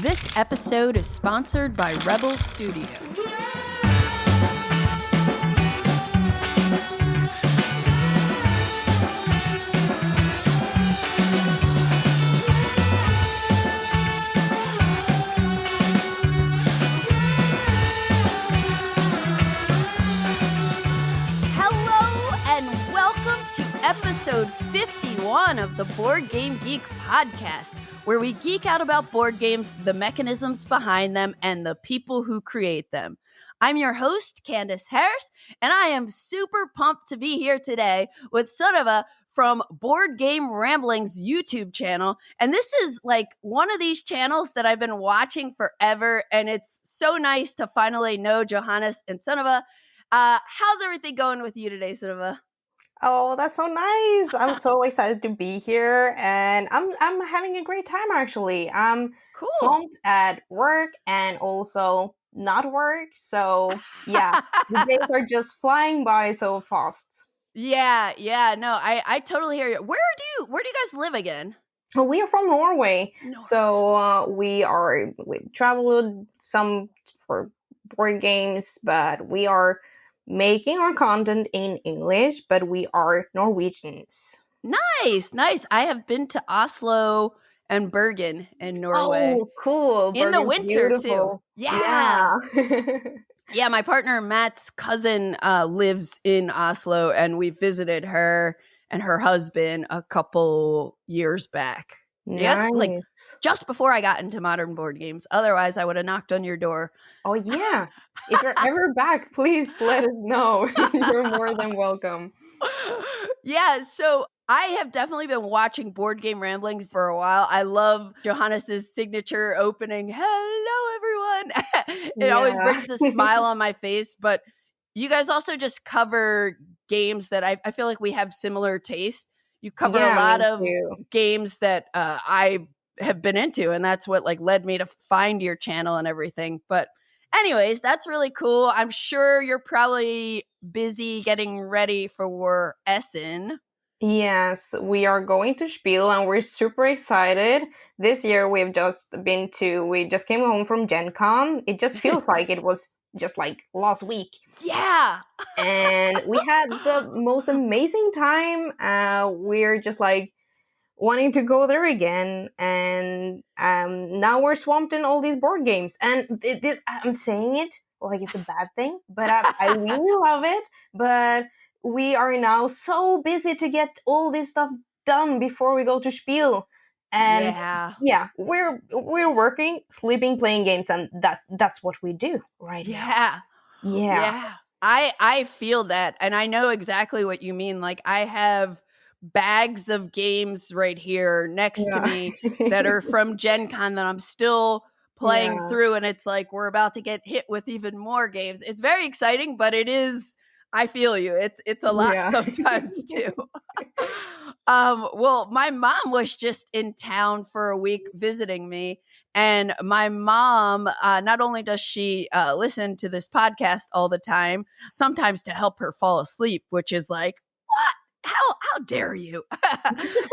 This episode is sponsored by Rebel Studio. Episode 51 of the Board Game Geek podcast, where we geek out about board games, the mechanisms behind them, and the people who create them. I'm your host, Candace Harris, and I am super pumped to be here today with Sunniva from Board Game Ramblings YouTube channel. And this is like one of these channels that I've been watching forever, and it's so nice to finally know Johannes and Sunniva. How's everything going with you today, Sunniva? Oh, that's so nice. I'm so excited to be here, and I'm having a great time actually. I'm swamped at work and also not work. So yeah, the days are just flying by so fast. Yeah, no, I totally hear you. Where do you guys live again? Oh, we are from Norway. So we traveled some for board games, but we are making our content in English, but we are Norwegians. Nice. I have been to Oslo and Bergen in Norway. Oh, cool. In the winter, beautiful. too. Yeah. Yeah, my partner Matt's cousin lives in Oslo, and we visited her and her husband a couple years back. Nice. Yes, like just before I got into modern board games. Otherwise, I would have knocked on your door. Oh, yeah. If you're ever back, please let us know. You're more than welcome. Yeah, so I have definitely been watching Board Game Ramblings for a while. I love Johannes's signature opening. Hello, everyone. It always brings a smile on my face. But you guys also just cover games that I feel like we have similar taste. You cover a lot of games that I have been into, and that's what like led me to find your channel and everything. But anyways, that's really cool. I'm sure you're probably busy getting ready for Essen. Yes, we are going to Spiel, and we're super excited. This year we just came home from Gen Con. It just feels like it was just like last week. Yeah. And we had the most amazing time. We're just like wanting to go there again. And now we're swamped in all these board games. And this, I'm saying it like it's a bad thing, but I really love it. But we are now so busy to get all this stuff done before we go to Spiel. And yeah, we're working, sleeping, playing games, and that's what we do right now. Yeah. I feel that, and I know exactly what you mean. Like I have bags of games right here next to me that are from Gen Con that I'm still playing through, and it's like we're about to get hit with even more games. It's very exciting, but it is, I feel you. It's a lot sometimes too. Well, my mom was just in town for a week visiting me, and my mom, not only does she listen to this podcast all the time, sometimes to help her fall asleep, which is like, what? How dare you?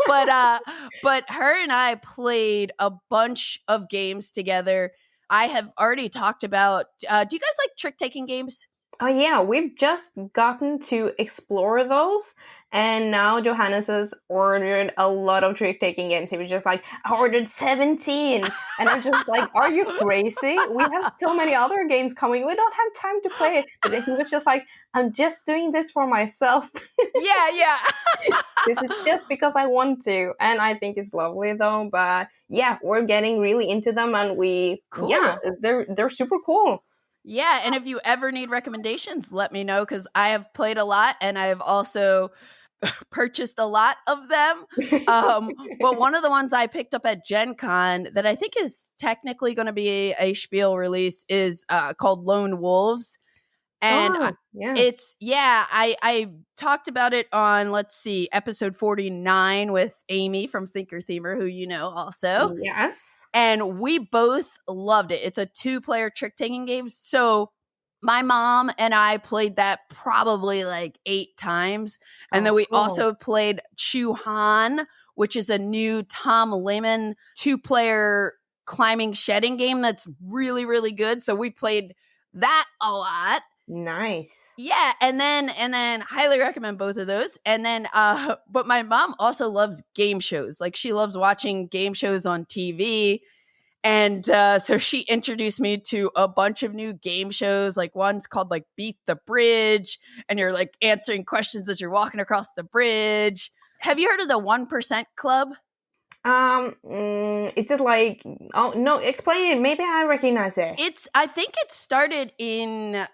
But her and I played a bunch of games together. I have already talked about. Do you guys like trick-taking games? Oh yeah, we've just gotten to explore those, and now Johannes has ordered a lot of trick-taking games. He was just like, I ordered 17, and I'm just like, are you crazy? We have so many other games coming. We don't have time to play it. But then he was just like, I'm just doing this for myself. Yeah. This is just because I want to, and I think it's lovely though. But yeah, we're getting really into them, and they're super cool. Yeah, and if you ever need recommendations, let me know, because I have played a lot and I have also purchased a lot of them. But one of the ones I picked up at Gen Con that I think is technically going to be a Spiel release is called Lone Wolves. And I talked about it on, let's see, episode 49 with Amy from Thinker Themer, who you know also. Yes. And we both loved it. It's a 2-player trick-taking game. So my mom and I played that probably like 8 times. And then we also played Chu Han, which is a new Tom Lehman 2-player climbing shedding game that's really, really good. So we played that a lot. Nice. Yeah, and then highly recommend both of those. And then but my mom also loves game shows. Like she loves watching game shows on TV. And so she introduced me to a bunch of new game shows. Like one's called like Beat the Bridge, and you're like answering questions as you're walking across the bridge. Have you heard of the 1% Club? Is it like, oh no, explain it. Maybe I recognize it. I think it started in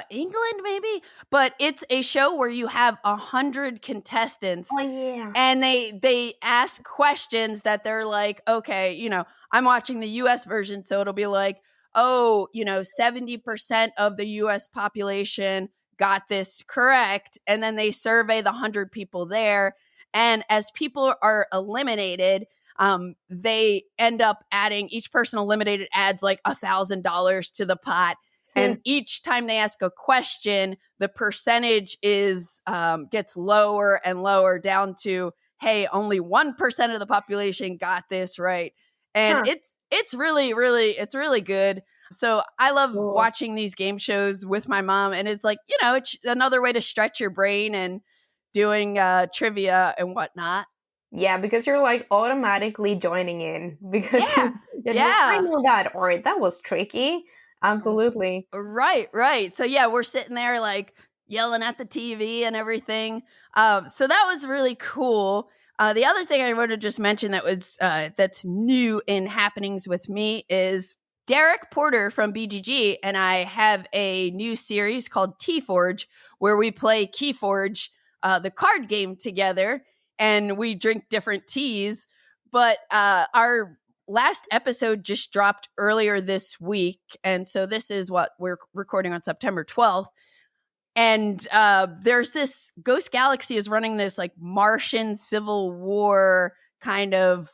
England maybe, but it's a show where you have 100 contestants. Oh yeah. And they ask questions that they're like, okay, you know, I'm watching the US version, so it'll be like, oh, you know, 70% of the US population got this correct, and then they survey the 100 people there, and as people are eliminated, they end up adding, each person eliminated adds like $1,000 to the pot. And each time they ask a question, the percentage is gets lower and lower down to, hey, only 1% of the population got this right. And it's really good. So I love watching these game shows with my mom, and it's like, you know, it's another way to stretch your brain and doing trivia and whatnot. Yeah, because you're like automatically joining in because yeah. I know that, or that was tricky. Absolutely. Right. So yeah, we're sitting there like yelling at the TV and everything. So that was really cool. The other thing I want to just mention that was that's new in happenings with me is Derek Porter from BGG and I have a new series called TeaForge where we play KeyForge, the card game together, and we drink different teas. But our last episode just dropped earlier this week. And so this is what we're recording on September 12th. And there's this Ghost Galaxy is running this like Martian Civil War kind of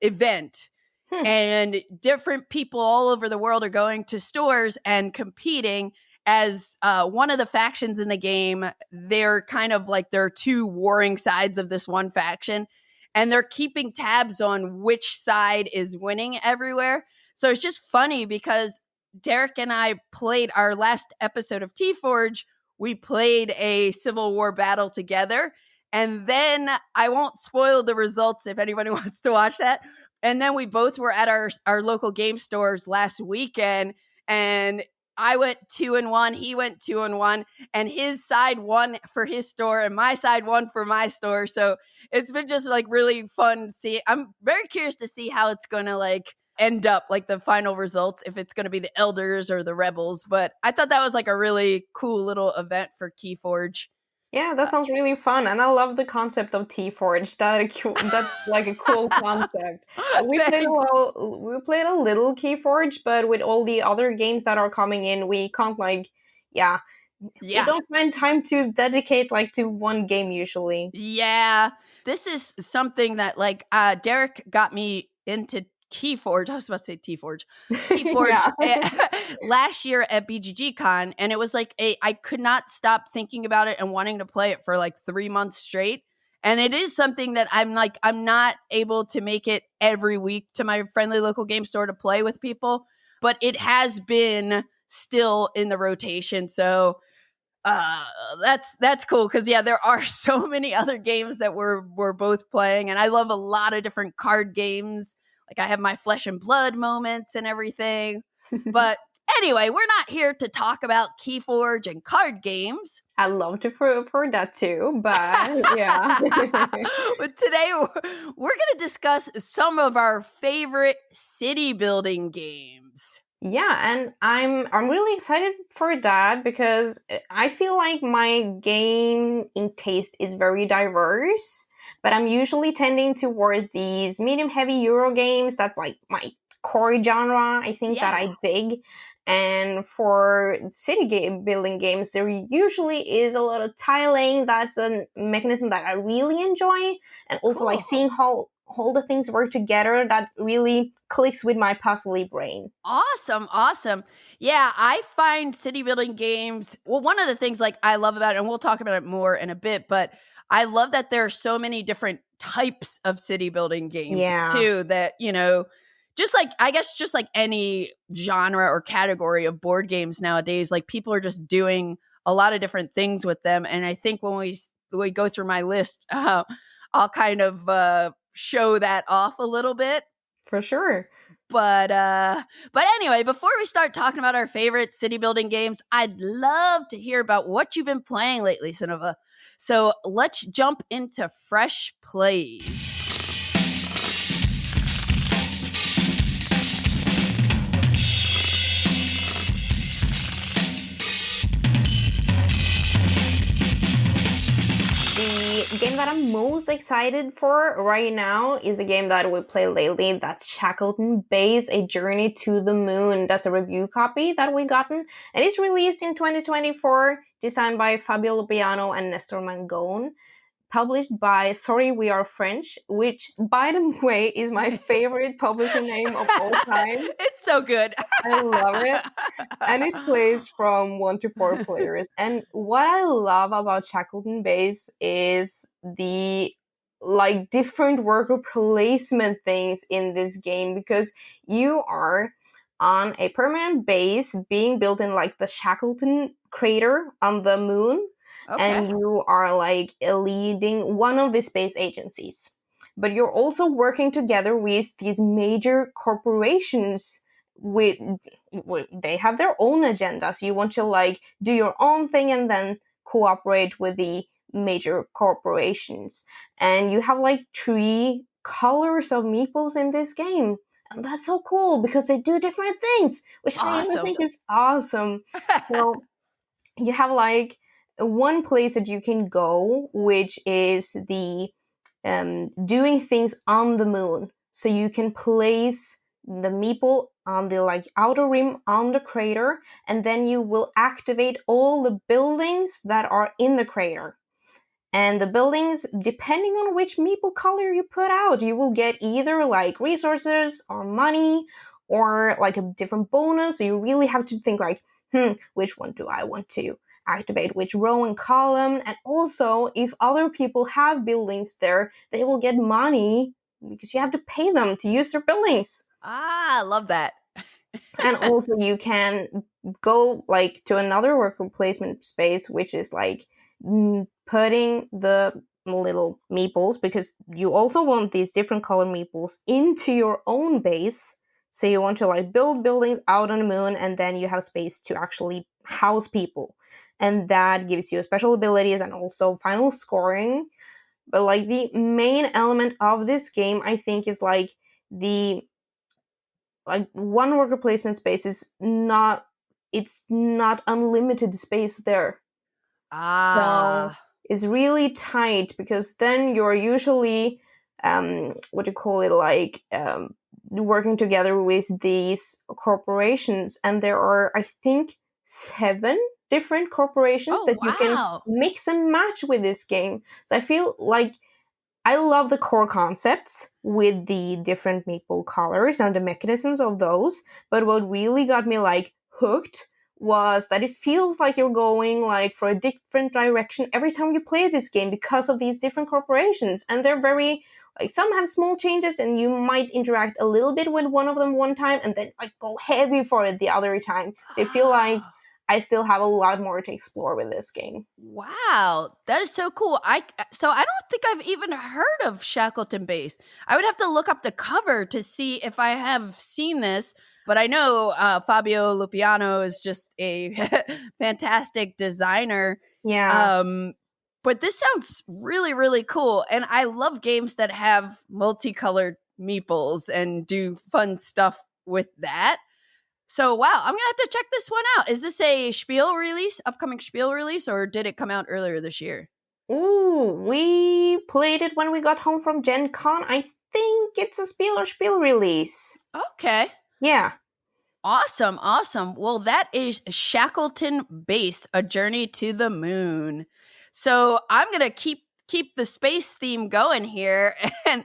event. And different people all over the world are going to stores and competing as one of the factions in the game. They're kind of like there are two warring sides of this one faction. And they're keeping tabs on which side is winning everywhere. So it's just funny because Derek and I played our last episode of TeaForge. We played a Civil War battle together. And then I won't spoil the results if anybody wants to watch that. And then we both were at our local game stores last weekend. And I went 2-1. He went 2-1. And his side won for his store and my side won for my store. So it's been just like really fun to see. I'm very curious to see how it's going to like end up, like the final results, if it's going to be the Elders or the Rebels. But I thought that was like a really cool little event for KeyForge. Yeah, that sounds really fun, and I love the concept of TeaForge. That's like a cool concept. We played a little KeyForge, but with all the other games that are coming in, we can't we don't find time to dedicate like to one game usually. Yeah, this is something that like Derek got me into KeyForge. I was about to say TeaForge. KeyForge last year at BGG Con, and it was like I could not stop thinking about it and wanting to play it for like 3 months straight. And it is something that I'm not able to make it every week to my friendly local game store to play with people, but it has been still in the rotation. So that's cool because there are so many other games that we're both playing, and I love a lot of different card games. Like I have my flesh and blood moments and everything. But anyway, we're not here to talk about KeyForge and card games. I love to for that too, but yeah. But today we're going to discuss some of our favorite city building games. Yeah, and I'm really excited for that because I feel like my game in taste is very diverse. But I'm usually tending towards these medium-heavy Euro games. That's like my core genre, I think, that I dig. And for city building games, there usually is a lot of tiling. That's a mechanism that I really enjoy. And also like seeing how all the things work together, that really clicks with my puzzly brain. Awesome. Yeah, I find city building games, well, one of the things like I love about it, and we'll talk about it more in a bit, but I love that there are so many different types of city building games too, that, you know, just like, I guess, just like any genre or category of board games nowadays, like people are just doing a lot of different things with them. And I think when we go through my list, I'll kind of show that off a little bit. For sure. But anyway, before we start talking about our favorite city building games, I'd love to hear about what you've been playing lately, Sunniva. So let's jump into fresh plays. The game that I'm most excited for right now is a game that we play lately. That's Shackleton Base, A Journey to the Moon. That's a review copy that we gotten. And it's released in 2024, designed by Fabio Lupiano and Nestor Mangone. Published by Sorry We Are French, which, by the way, is my favorite publishing name of all time. It's so good. I love it. And it plays from 1 to 4 players. And what I love about Shackleton Base is the different worker placement things in this game, because you are on a permanent base being built in the Shackleton crater on the moon. Okay. And you are leading one of the space agencies. But you're also working together with these major corporations. They have their own agendas. You want to do your own thing and then cooperate with the major corporations. And you have 3 colors of meeples in this game. And that's so cool because they do different things, which I even think is awesome. So you have one place that you can go, which is the doing things on the moon. So you can place the meeple on the outer rim on the crater, and then you will activate all the buildings that are in the crater. And the buildings, depending on which meeple color you put out, you will get either resources or money or a different bonus. So you really have to think which one do I want to activate, which row and column. And also, if other people have buildings there, they will get money because you have to pay them to use their buildings. I love that. And also you can go to another worker placement space, which is putting the little meeples, because you also want these different color meeples into your own base. So you want to build buildings out on the moon, and then you have space to actually house people. And that gives you special abilities and also final scoring. But the main element of this game, I think, is the one worker placement space is not unlimited space there. So it's really tight, because then you're usually working together with these corporations, and there are, I think, 7 different corporations that you can mix and match with this game. So I feel I love the core concepts with the different meeple colors and the mechanisms of those, but what really got me hooked was that it feels like you're going for a different direction every time you play this game because of these different corporations. And they're very some have small changes, and you might interact a little bit with one of them one time and then go heavy for it the other time. So I feel I still have a lot more to explore with this game. Wow, that is so cool. I don't think I've even heard of Shackleton Base. I would have to look up the cover to see if I have seen this. But I know Fabio Lupiano is just a fantastic designer. Yeah. But this sounds really, really cool. And I love games that have multicolored meeples and do fun stuff with that. So, wow, I'm going to have to check this one out. Is this a upcoming Spiel release, or did it come out earlier this year? Ooh, we played it when we got home from Gen Con. I think it's a Spiel release. Okay. Yeah. Awesome. Well, that is Shackleton Base, A Journey to the Moon. So I'm going to keep the space theme going here. And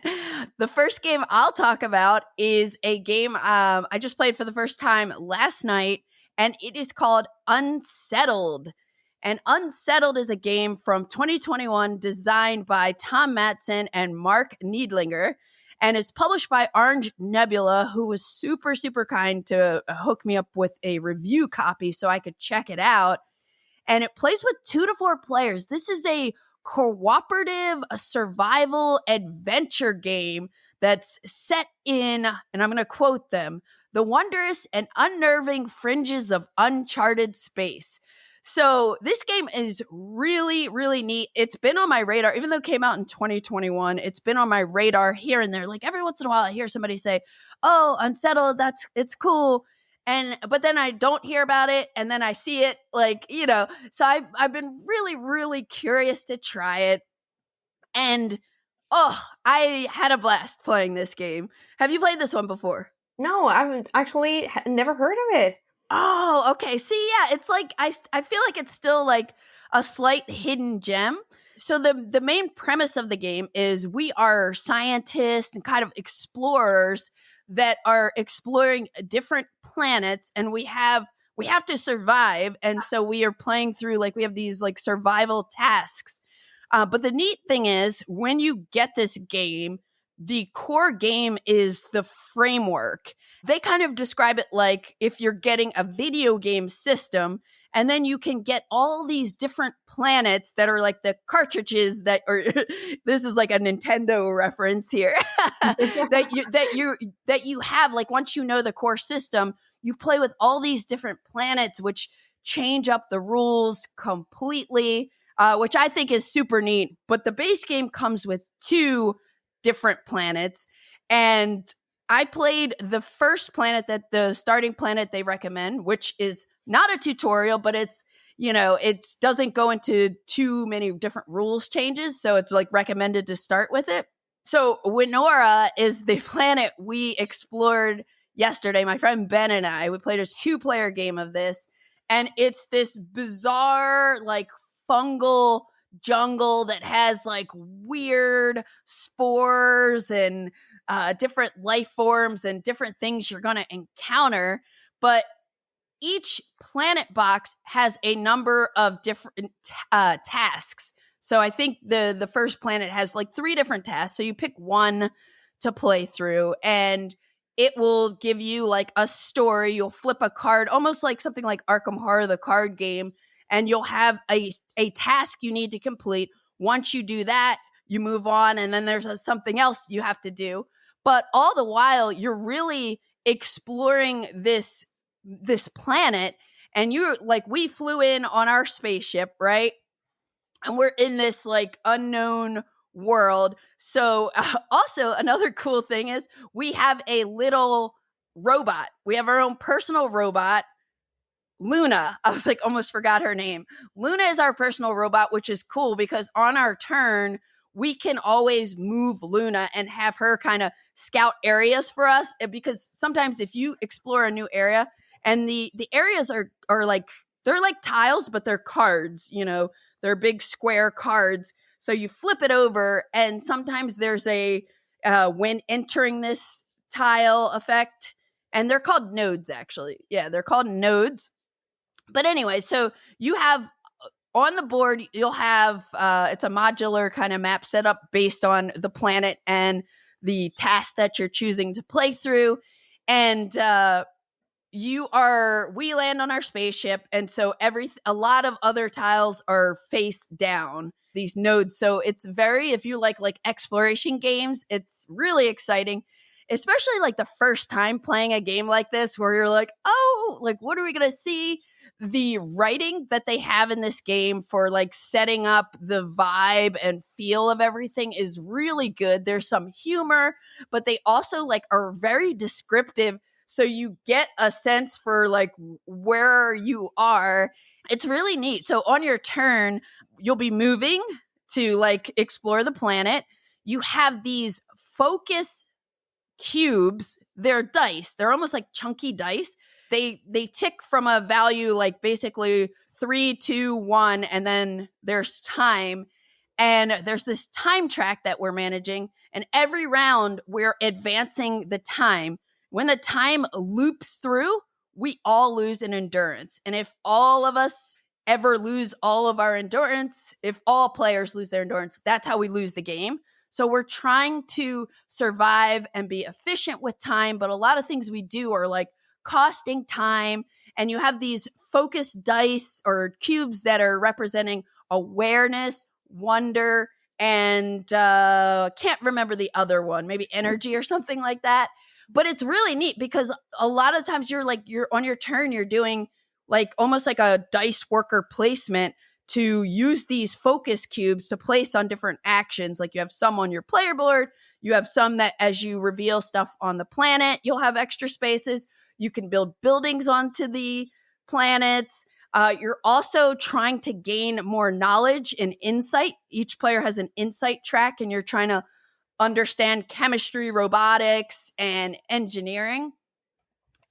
the first game I'll talk about is a game I just played for the first time last night, and it is called Unsettled. And Unsettled is a game from 2021 designed by Tom Matson and Mark Needlinger. And it's published by Orange Nebula, who was super, super kind to hook me up with a review copy so I could check it out. And it plays with 2 to 4 players. This is a cooperative survival adventure game that's set in, and I'm going to quote them, the wondrous and unnerving fringes of uncharted space. So this game is really, really neat. It's been on my radar, even though it came out in 2021. It's been on my radar here and there. Like every once in a while, I hear somebody say, "Oh, Unsettled, it's cool." But then I don't hear about it, and then I see it, like, you know. So I've been really, really curious to try it, and I had a blast playing this game. Have you played this one before? No, I've actually never heard of it. Oh, okay. See, yeah, it's like I feel like it's still like a slight hidden gem. So the main premise of the game is we are scientists and kind of explorers that are exploring different planets, and we have to survive, and so we are playing through, like, we have these like survival tasks. But the neat thing is, when you get this game, the core game is the framework. They kind of describe it like if you're getting a video game system, and then you can get all these different planets that are like the cartridges that are this is like a Nintendo reference here that you have. Like, once you know the core system, you play with all these different planets, which change up the rules completely, which I think is super neat. But the base game comes with 2 different planets, and I played the first planet, that the starting planet they recommend, which is not a tutorial, but it's, you know, it doesn't go into too many different rules changes. So it's like recommended to start with it. So Winora is the planet we explored yesterday. My friend Ben and I, we played a 2-player game of this, and it's this bizarre, like, fungal jungle that has like weird spores and different life forms and different things you're going to encounter. But each planet box has a number of different tasks. So I think the first planet has like 3 different tasks. So you pick one to play through, and it will give you like a story. You'll flip a card, almost like something like Arkham Horror, the card game, and you'll have a task you need to complete. Once you do that, you move on, and then there's something else you have to do. But all the while, you're really exploring this planet, and you're like, we flew in on our spaceship, right? And we're in this like unknown world. So also another cool thing is we have a little robot. We have our own personal robot, Luna. I was like, almost forgot her name. Luna is our personal robot, which is cool because on our turn, we can always move Luna and have her kind of scout areas for us. Because sometimes if you explore a new area, and the areas are like, they're like tiles, but they're cards, you know, they're big square cards. So you flip it over, and sometimes there's a when entering this tile effect, and they're called nodes, actually. Yeah, they're called nodes. But anyway, so you have on the board, you'll have it's a modular kind of map set up based on the planet and the task that you're choosing to play through. And we land on our spaceship, and so a lot of other tiles are face down, these nodes. So it's very, if you like exploration games, it's really exciting, especially like the first time playing a game like this, where you're like, oh, like, what are we gonna see? The writing that they have in this game for like setting up the vibe and feel of everything is really good. There's some humor, but they also like are very descriptive. So you get a sense for like where you are. It's really neat. So on your turn, you'll be moving to like explore the planet. You have these focus cubes. They're dice. They're almost like chunky dice. They tick from a value like basically 3, 2, 1, and then there's time. And there's this time track that we're managing. And every round, we're advancing the time. When the time loops through, we all lose in endurance. And if all of us ever lose all of our endurance, if all players lose their endurance, that's how we lose the game. So we're trying to survive and be efficient with time, but a lot of things we do are like costing time. And you have these focus dice or cubes that are representing awareness, wonder, and can't remember the other one, maybe energy or something like that. But it's really neat because a lot of times you're on your turn, you're doing like almost like a dice worker placement to use these focus cubes to place on different actions. Like you have some on your player board, you have some that as you reveal stuff on the planet, you'll have extra spaces. You can build buildings onto the planets. You're also trying to gain more knowledge and insight. Each player has an insight track, and you're trying to understand chemistry, robotics, and engineering.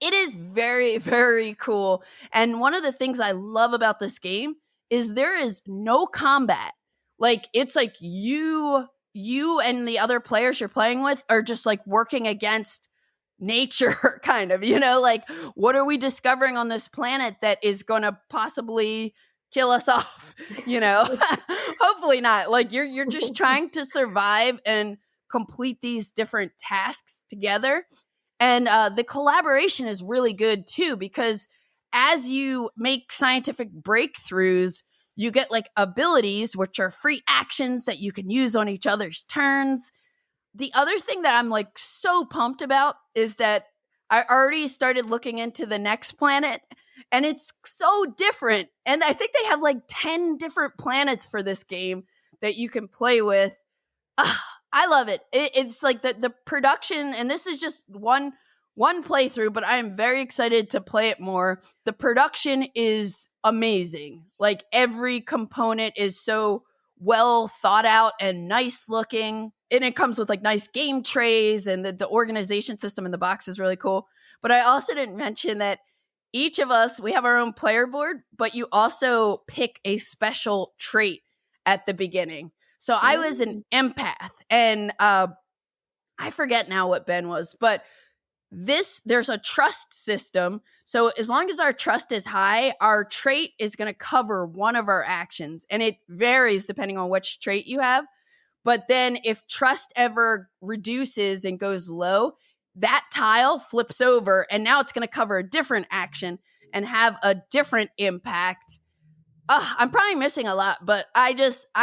It is very, very cool. And one of the things I love about this game is there is no combat. Like, it's like you and the other players you're playing with are just like working against nature, kind of, like, what are we discovering on this planet that is going to possibly kill us off? Hopefully not. Like, you're just trying to survive and complete these different tasks together. And the collaboration is really good too, because as you make scientific breakthroughs, you get like abilities, which are free actions that you can use on each other's turns. The other thing that I'm like so pumped about is that I already started looking into the next planet, and it's so different. And I think they have like 10 different planets for this game that you can play with. I love it. It's like the production, and this is just one playthrough, but I am very excited to play it more. The production is amazing. Like, every component is so well thought out and nice looking. And it comes with like nice game trays, and the organization system in the box is really cool. But I also didn't mention that each of us, we have our own player board, but you also pick a special trait at the beginning. So I was an empath, and I forget now what Ben was, but there's a trust system. So as long as our trust is high, our trait is going to cover one of our actions, and it varies depending on which trait you have. But then if trust ever reduces and goes low, that tile flips over, and now it's going to cover a different action and have a different impact. I'm probably missing a lot, but I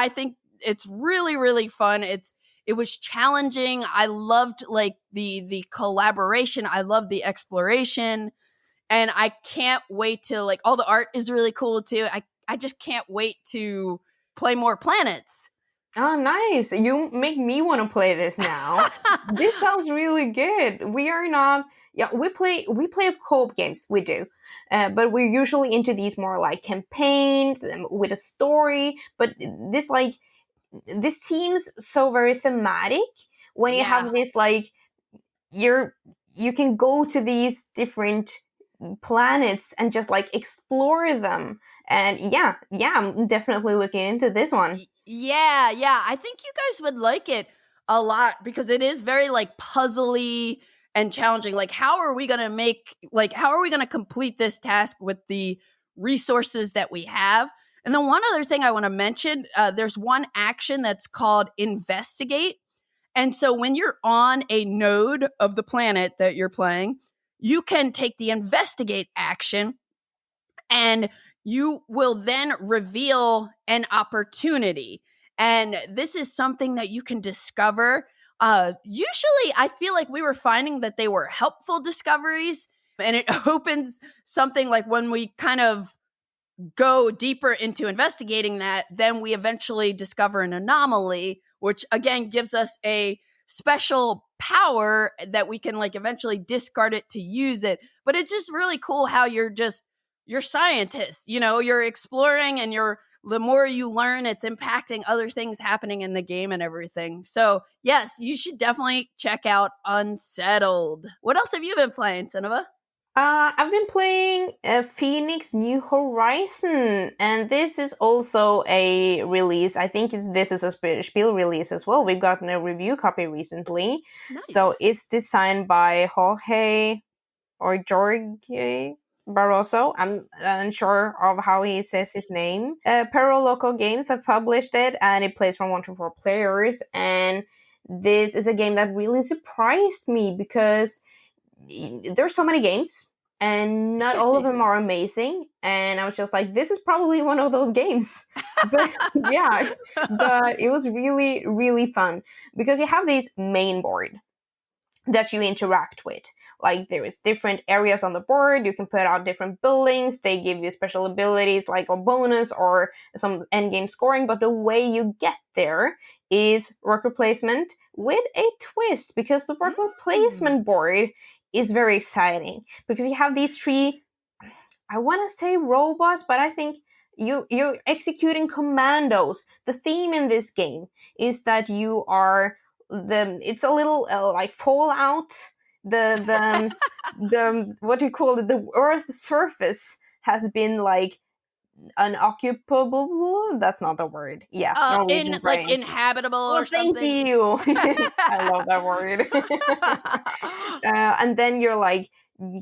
think it's really, really fun. It was challenging. I loved like the collaboration. I loved the exploration, and I can't wait to, like, all the art is really cool too. I just can't wait to play more planets. Oh, nice. You make me want to play this now. This sounds really good. We are not, we play co-op games, we do. But we're usually into these more like campaigns with a story. But this seems so very thematic when you have this, like, you can go to these different planets and just like explore them. And I'm definitely looking into this one. Yeah, I think you guys would like it a lot because it is very like puzzly and challenging. Like, how are we going to complete this task with the resources that we have? And then one other thing I want to mention, there's one action that's called investigate. And so when you're on a node of the planet that you're playing, you can take the investigate action, and you will then reveal an opportunity. And this is something that you can discover. Usually, I feel like we were finding that they were helpful discoveries, and it opens something like when we kind of go deeper into investigating that, then we eventually discover an anomaly, which again gives us a special power that we can like eventually discard it to use it. But it's just really cool how you're scientists, you're exploring, and the more you learn, it's impacting other things happening in the game and everything. So yes, you should definitely check out Unsettled. What else have you been playing, Sunniva? I've been playing Phoenix New Horizon, and this is also a release. I think this is a Spiel release as well. We've gotten a review copy recently. Nice. So it's designed by Jorge Barroso. I'm unsure of how he says his name. Perro Loco Games have published it, and it plays from 1 to 4 players. And this is a game that really surprised me because there's so many games and not all of them are amazing, and I was just like, this is probably one of those games. But yeah, but it was really, really fun because you have this main board that you interact with. Like, there is different areas on the board, you can put out different buildings, they give you special abilities like a bonus or some endgame scoring, but the way you get there is worker placement with a twist, because the worker placement board is very exciting because you have these 3, I want to say robots, but I think you're executing commandos. The theme in this game is that you are it's a little like Fallout. The what do you call it? The Earth's surface has been like unoccupable. That's not the word. Yeah, Norwegian brain. Like inhabitable or something. Thank you. I love that word. And then you're like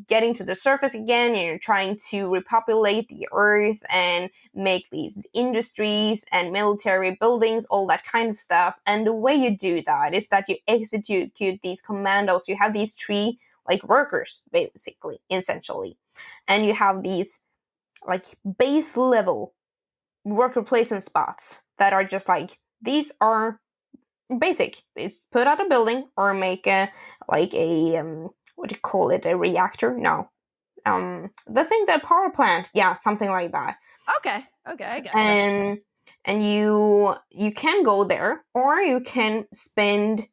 getting to the surface again, and you're trying to repopulate the earth and make these industries and military buildings, all that kind of stuff. And the way you do that is that you execute these commandos. You have these 3 like workers, basically, essentially, and you have these like base level worker placement spots that are just like, these are basic. It's put out a building or make a what do you call it? A reactor? No. The thing, the power plant. Yeah, something like that. Okay, I got it. And you can go there, or you can spend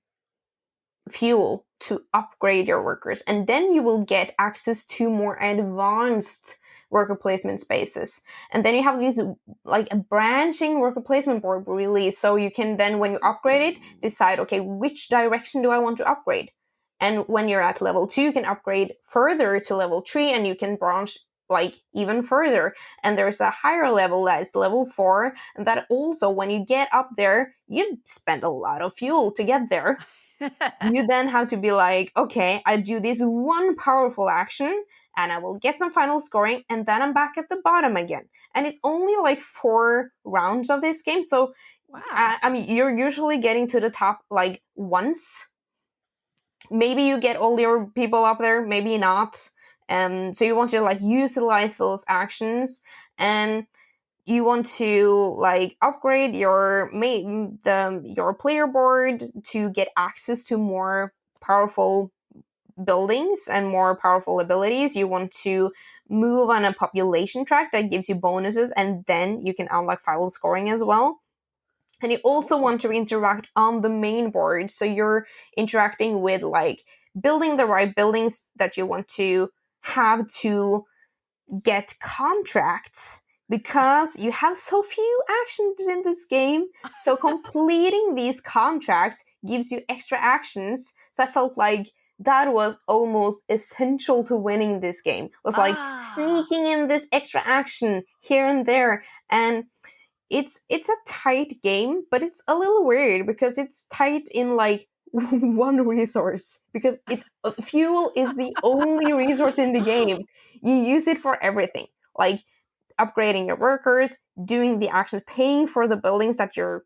fuel to upgrade your workers, and then you will get access to more advanced worker placement spaces. And then you have these like a branching worker placement board really, so you can then, when you upgrade it, decide, okay, which direction do I want to upgrade? And when you're at level 2, you can upgrade further to level 3, and you can branch like even further. And there's a higher level that is level 4, and that also, when you get up there, you spend a lot of fuel to get there. You then have to be like, okay, I do this one powerful action, and I will get some final scoring, and then I'm back at the bottom again. And it's only like 4 rounds of this game, so wow. I mean, you're usually getting to the top like once. Maybe you get all your people up there, maybe not. So you want to like utilize those actions, and you want to like upgrade your player board to get access to more powerful buildings and more powerful abilities. You want to move on a population track that gives you bonuses, and then you can unlock final scoring as well. And you also want to interact on the main board, so you're interacting with like building the right buildings that you want to have to get contracts, because you have so few actions in this game. So completing these contracts gives you extra actions. So I felt like that was almost essential to winning this game. It was like sneaking in this extra action here and there. And it's a tight game, but it's a little weird because it's tight in like one resource, because it's fuel is the only resource in the game. You use it for everything, like upgrading your workers, doing the actions, paying for the buildings that you're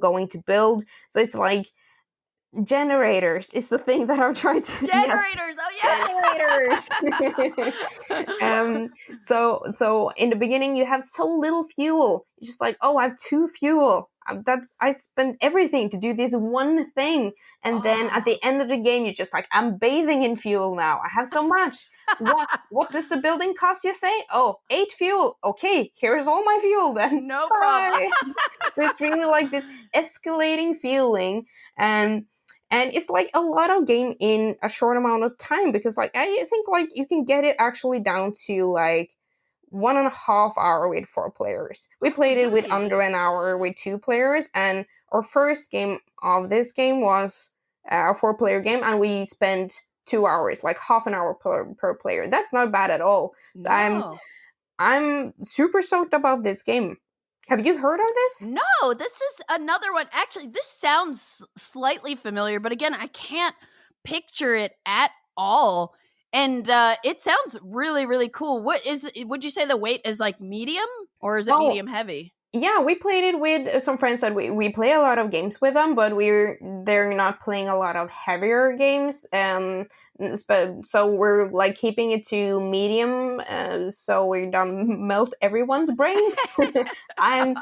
going to build. So it's like generators is the thing that I'm trying to generators. Yes. Generators. So in the beginning you have so little fuel. It's just like, oh, I have 2 fuel. I spent everything to do this one thing, and then at the end of the game you're just like, I'm bathing in fuel now. I have so much. What does the building cost, you say? Oh, 8 fuel. Okay, here's all my fuel then. No problem. So it's really like this escalating feeling, and it's like a lot of game in a short amount of time, because like I think like you can get it actually down to like 1.5 hours with 4 players. We played it with under an hour with 2 players, and our first game of this game was a 4-player game, and we spent 2 hours, like half an hour per player. That's not bad at all. So no. I'm super stoked about this game. Have you heard of this? No, this is another one. Actually, this sounds slightly familiar, but again, I can't picture it at all. And it sounds really, really cool. What is it? Would you say the weight is like medium, or is it medium heavy? Yeah, we played it with some friends that we play a lot of games with them, but they're not playing a lot of heavier games. So we're like keeping it to medium, so we don't melt everyone's brains. I'm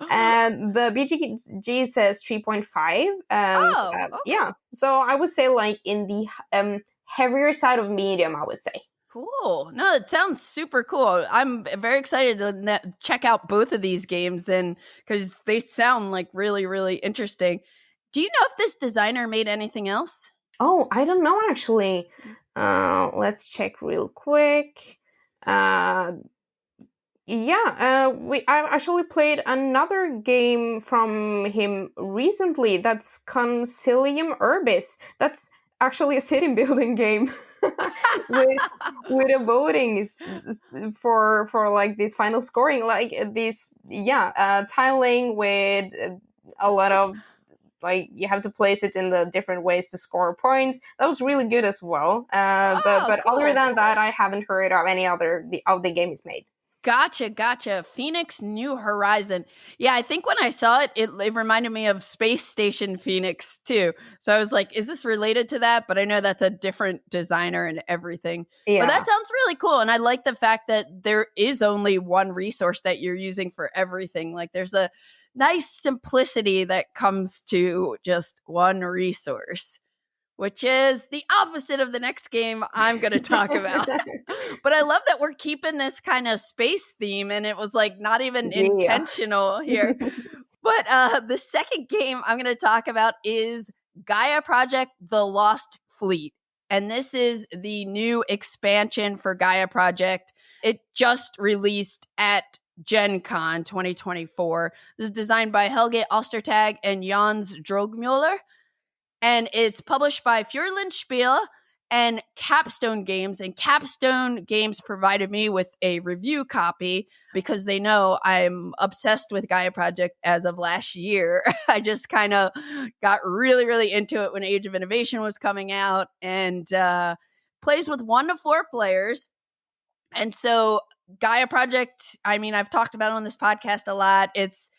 the BGG says 3.5. Oh, okay. Yeah, so I would say like in the heavier side of medium, I would say. Cool. No, it sounds super cool. I'm very excited to check out both of these games, and because they sound like really, really interesting. Do you know if this designer made anything else? Oh, I don't know actually. Let's check real quick. Uh, yeah, I actually played another game from him recently. That's Concilium Urbis. That's actually a city building game with a voting for like this final scoring, like this tiling with a lot of like you have to place it in the different ways to score points. That was really good as well. But Cool. other than that, I haven't heard of any other of the game is made. Gotcha. Phoenix New Horizon. Yeah, I think when I saw it, it reminded me of Space Station Phoenix too. So I was like, is this related to that? But I know that's a different designer and everything. Yeah. But that sounds really cool. And I like the fact that there is only one resource that you're using for everything. Like there's a nice simplicity that comes to just one resource, which is the opposite of the next game I'm going to talk about. But I love that we're keeping this kind of space theme, and it was like not even intentional here. But the second game I'm going to talk about is Gaia Project The Lost Fleet. And this is the new expansion for Gaia Project. It just released at Gen Con 2024. This is designed by Helge Ostertag and Jans Drogmuller. And it's published by Fjordland Spiele and Capstone Games. And Capstone Games provided me with a review copy because they know I'm obsessed with Gaia Project as of last year. I just kind of got really, really into it when Age of Innovation was coming out, and plays with 1 to 4 players. And so Gaia Project, I mean, I've talked about it on this podcast a lot. It's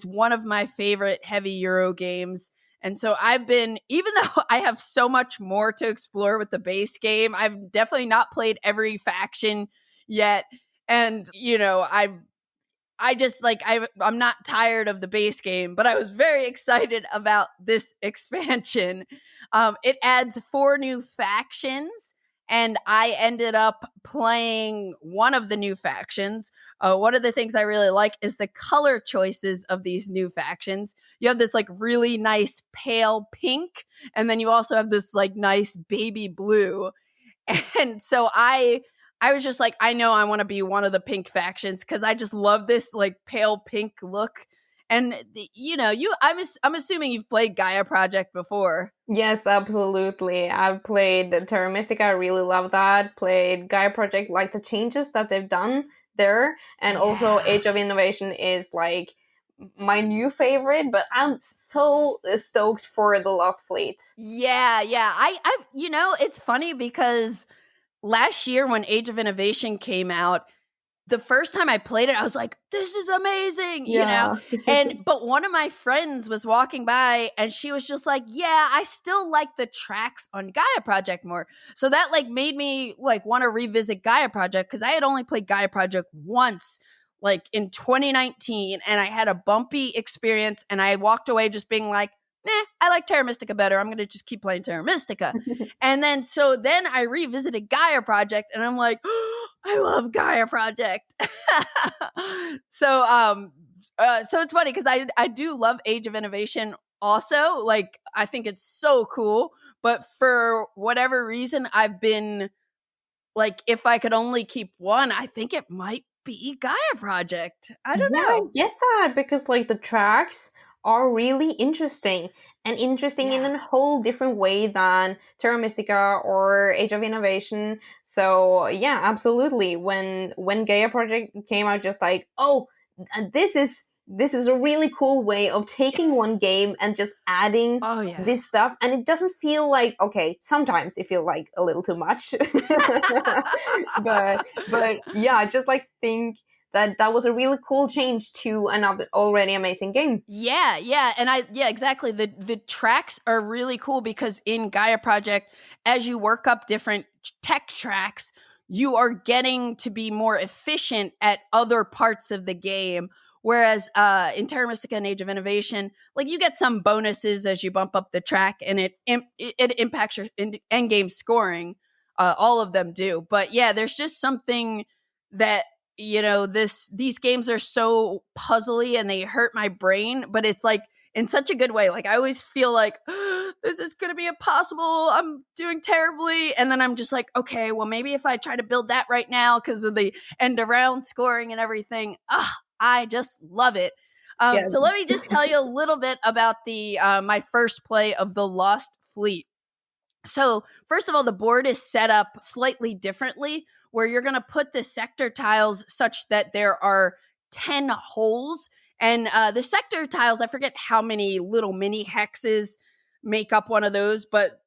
one of my favorite heavy Euro games. And so I've been, even though I have so much more to explore with the base game, I've definitely not played every faction yet. And, you know, I just like, I'm not tired of the base game, but I was very excited about this expansion. It adds 4 new factions, and I ended up playing one of the new factions. One of the things I really like is the color choices of these new factions. You have this like really nice pale pink, and then you also have this like nice baby blue. And so I was just like, I know I want to be one of the pink factions because I just love this like pale pink look. And you know, I'm assuming you've played Gaia Project before. Yes, absolutely. I've played Terra Mystica. I really love that. Played Gaia Project, like the changes that they've done there, and also Age of Innovation is like my new favorite. But I'm so stoked for the Lost Fleet. Yeah. I you know, it's funny because last year when Age of Innovation came out, the first time I played it, I was like, this is amazing, you know? But one of my friends was walking by and she was just like, yeah, I still like the tracks on Gaia Project more. So that like made me like want to revisit Gaia Project because I had only played Gaia Project once, like in 2019, and I had a bumpy experience and I walked away just being like, nah, I like Terra Mystica better. I'm going to just keep playing Terra Mystica. And then I revisited Gaia Project and I'm like, oh, I love Gaia Project. So it's funny because I do love Age of Innovation also. Like, I think it's so cool. But for whatever reason, I've been like, if I could only keep one, I think it might be Gaia Project. I don't know. I get that because like the tracks are really interesting and interesting in a whole different way than Terra Mystica or Age of Innovation. So yeah, absolutely. When Gaia Project came out, just like, oh, this is a really cool way of taking one game and just adding this stuff, and it doesn't feel like, okay, sometimes it feels like a little too much, but yeah, just like think that was a really cool change to another already amazing game. Yeah, and exactly. The tracks are really cool because in Gaia Project, as you work up different tech tracks, you are getting to be more efficient at other parts of the game. Whereas in Terra Mystica and Age of Innovation, like you get some bonuses as you bump up the track, and it impacts your end game scoring. All of them do, but yeah, there's just something that, you know, these games are so puzzly and they hurt my brain, but it's like in such a good way. Like I always feel like this is going to be impossible. I'm doing terribly. And then I'm just like, okay, well, maybe if I try to build that right now because of the end around scoring and everything, I just love it. So let me just tell you a little bit about the my first play of the Lost Fleet. So first of all, the board is set up slightly differently, where you're going to put the sector tiles such that there are 10 holes. And the sector tiles, I forget how many little mini hexes make up one of those, but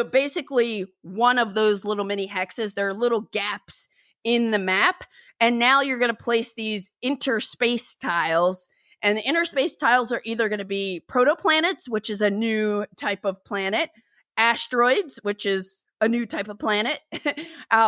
basically one of those little mini hexes, there are little gaps in the map. And now you're going to place these interspace tiles. And the interspace tiles are either going to be protoplanets, which is a new type of planet, asteroids, which is a new type of planet,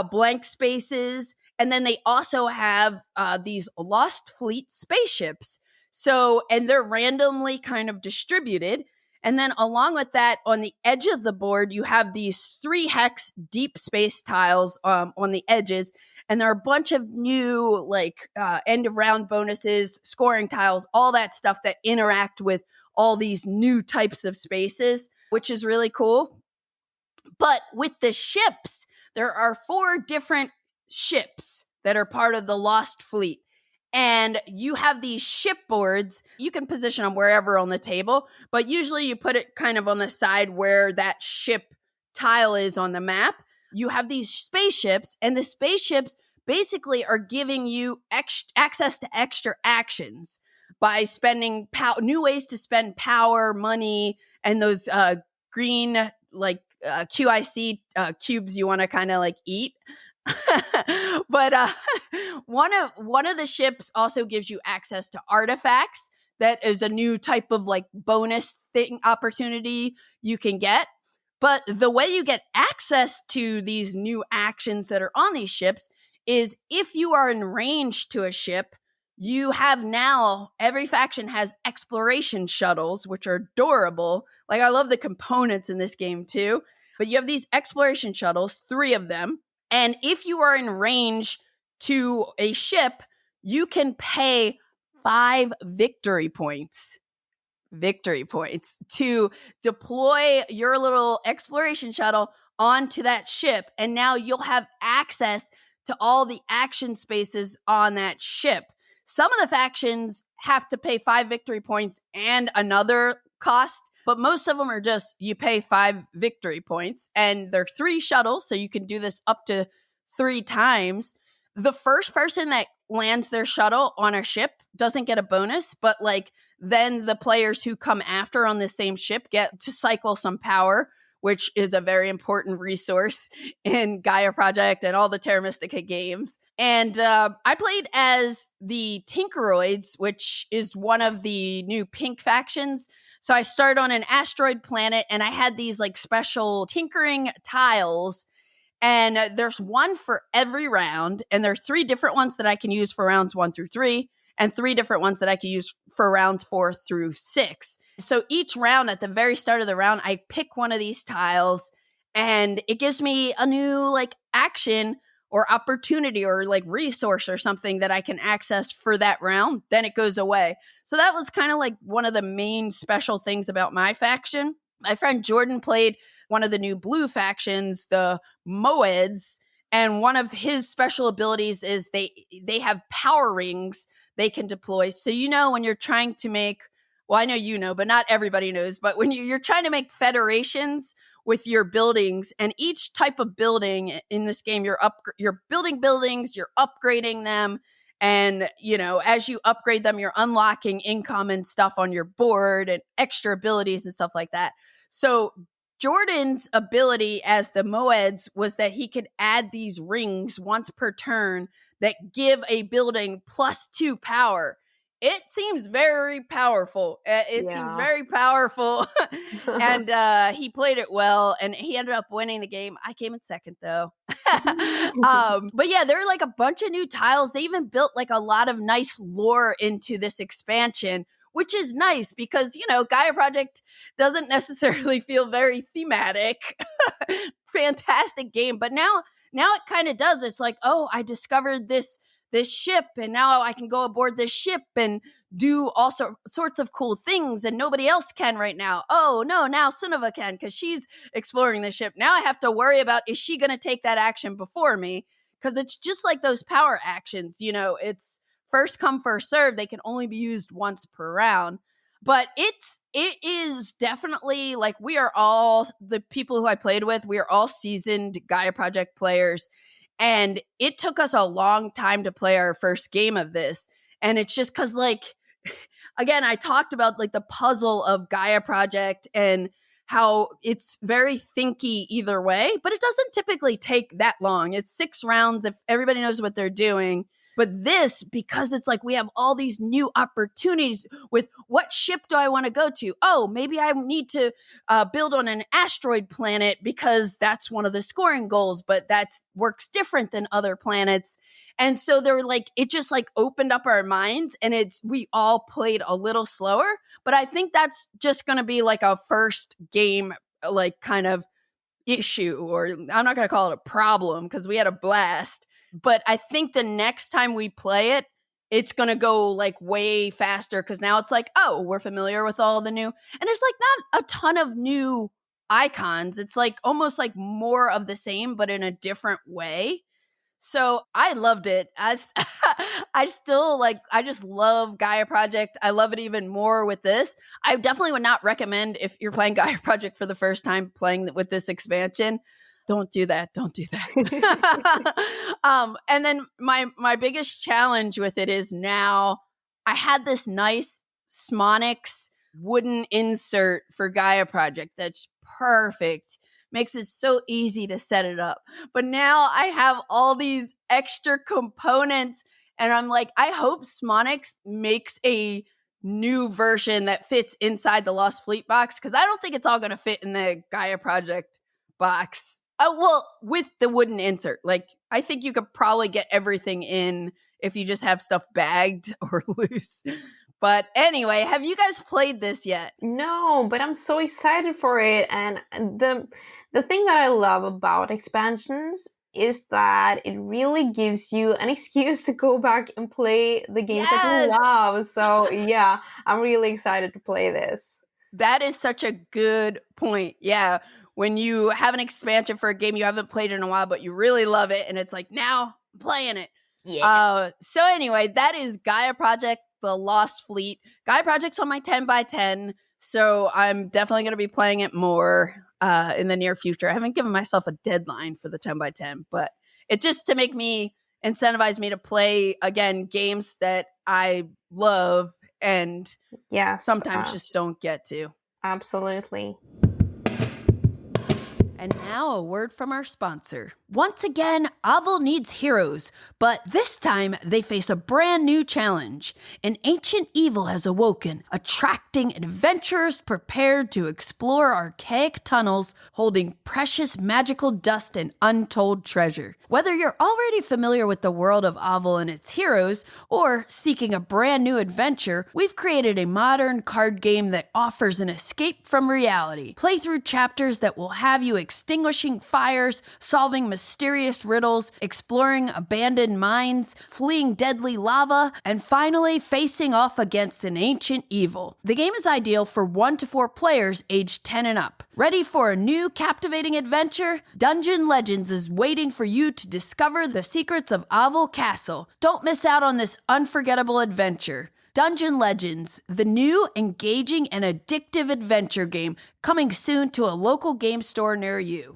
blank spaces, and then they also have these Lost Fleet spaceships. So, and they're randomly kind of distributed. And then along with that, on the edge of the board, you have these 3 hex deep space tiles on the edges. And there are a bunch of new like end of round bonuses, scoring tiles, all that stuff that interact with all these new types of spaces, which is really cool. But with the ships, there are 4 different ships that are part of the Lost Fleet. And you have these shipboards. You can position them wherever on the table, but usually you put it kind of on the side where that ship tile is on the map. You have these spaceships, and the spaceships basically are giving you access to extra actions by spending new ways to spend power, money, and those green like QIC cubes you want to kind of like eat. But one of the ships also gives you access to artifacts. That is a new type of like bonus thing opportunity you can get. But the way you get access to these new actions that are on these ships is if you are in range to a ship, you have now, every faction has exploration shuttles, which are adorable. Like I love the components in this game too. But you have these exploration shuttles, 3 of them. And if you are in range to a ship, you can pay 5 victory points to deploy your little exploration shuttle onto that ship. And now you'll have access to all the action spaces on that ship. Some of the factions have to pay 5 victory points and another cost, but most of them are just you pay 5 victory points, and they're 3 shuttles, so you can do this up to 3 times. The first person that lands their shuttle on a ship doesn't get a bonus, but like then the players who come after on the same ship get to cycle some power, which is a very important resource in Gaia Project and all the Terra Mystica games. And I played as the Tinkeroids, which is one of the new pink factions. So I started on an asteroid planet, and I had these like special tinkering tiles. And there's one for every round, and there are 3 different ones that I can use for rounds 1 through 3, and 3 different ones that I can use for rounds 4 through 6. So each round, at the very start of the round, I pick one of these tiles, and it gives me a new like action or opportunity or like resource or something that I can access for that round. Then it goes away. So that was kind of like one of the main special things about my faction. My friend Jordan played one of the new blue factions, the Moeds, and one of his special abilities is they have power rings they can deploy. So you know when you're trying to make, well, I know you know, but not everybody knows, but when you're trying to make federations with your buildings, and each type of building in this game, you're building buildings, you're upgrading them, and you know, as you upgrade them, you're unlocking income and stuff on your board and extra abilities and stuff like that. So Jordan's ability as the Moeds was that he could add these rings once per turn that give a building +2 power. It seems very powerful. Seems very powerful. And he played it well, and he ended up winning the game. I came in second, though. But yeah, there are like a bunch of new tiles. They even built like a lot of nice lore into this expansion, which is nice because, you know, Gaia Project doesn't necessarily feel very thematic. Fantastic game. But now it kind of does. It's like, oh, I discovered this ship, and now I can go aboard this ship and do all sorts of cool things, and nobody else can right now. Oh, no, now Sunniva can because she's exploring the ship. Now I have to worry about, is she going to take that action before me? Because it's just like those power actions, you know, it's first come, first serve. They can only be used once per round. But it is definitely like, we are all, the people who I played with, we are all seasoned Gaia Project players. And it took us a long time to play our first game of this. And it's just because, like, again, I talked about like the puzzle of Gaia Project and how it's very thinky either way, but it doesn't typically take that long. It's 6 rounds if everybody knows what they're doing. But this, because it's like we have all these new opportunities with what ship do I want to go to? Oh, maybe I need to build on an asteroid planet because that's one of the scoring goals, but that works different than other planets. And so they were like, it just like opened up our minds, and we all played a little slower. But I think that's just going to be like a first game, like kind of issue, or I'm not going to call it a problem because we had a blast. But I think the next time we play it, it's going to go like way faster because now it's like, oh, we're familiar with all the new. And there's like not a ton of new icons. It's like almost like more of the same, but in a different way. So I loved it. I still like, I just love Gaia Project. I love it even more with this. I definitely would not recommend, if you're playing Gaia Project for the first time, playing with this expansion. Don't do that. Don't do that. And then my biggest challenge with it is now I had this nice Smonix wooden insert for Gaia Project that's perfect. Makes it so easy to set it up. But now I have all these extra components, and I'm like, I hope Smonix makes a new version that fits inside the Lost Fleet box, because I don't think it's all going to fit in the Gaia Project box. Well, with the wooden insert, like, I think you could probably get everything in if you just have stuff bagged or loose. But anyway, have you guys played this yet? No, but I'm so excited for it. And the thing that I love about expansions is that it really gives you an excuse to go back and play the games that you love. So yeah, I'm really excited to play this. That is such a good point. Yeah. When you have an expansion for a game you haven't played in a while, but you really love it, and it's like, now I'm playing it. Yeah. So anyway, that is Gaia Project, the Lost Fleet. Gaia Project's on my 10x10, so I'm definitely going to be playing it more in the near future. I haven't given myself a deadline for the 10x10, but it just to make me incentivize me to play, again, games that I love and sometimes just don't get to. Absolutely. And now a word from our sponsor. Once again, Oval needs heroes, but this time they face a brand new challenge. An ancient evil has awoken, attracting adventurers prepared to explore archaic tunnels holding precious magical dust and untold treasure. Whether you're already familiar with the world of Oval and its heroes, or seeking a brand new adventure, we've created a modern card game that offers an escape from reality. Play through chapters that will have you extinguishing fires, solving mysterious riddles, exploring abandoned mines, fleeing deadly lava, and finally facing off against an ancient evil. The game is ideal for 1 to 4 players aged 10 and up. Ready for a new captivating adventure? Dungeon Legends is waiting for you to discover the secrets of Oval Castle. Don't miss out on this unforgettable adventure. Dungeon Legends, the new, engaging, and addictive adventure game, coming soon to a local game store near you.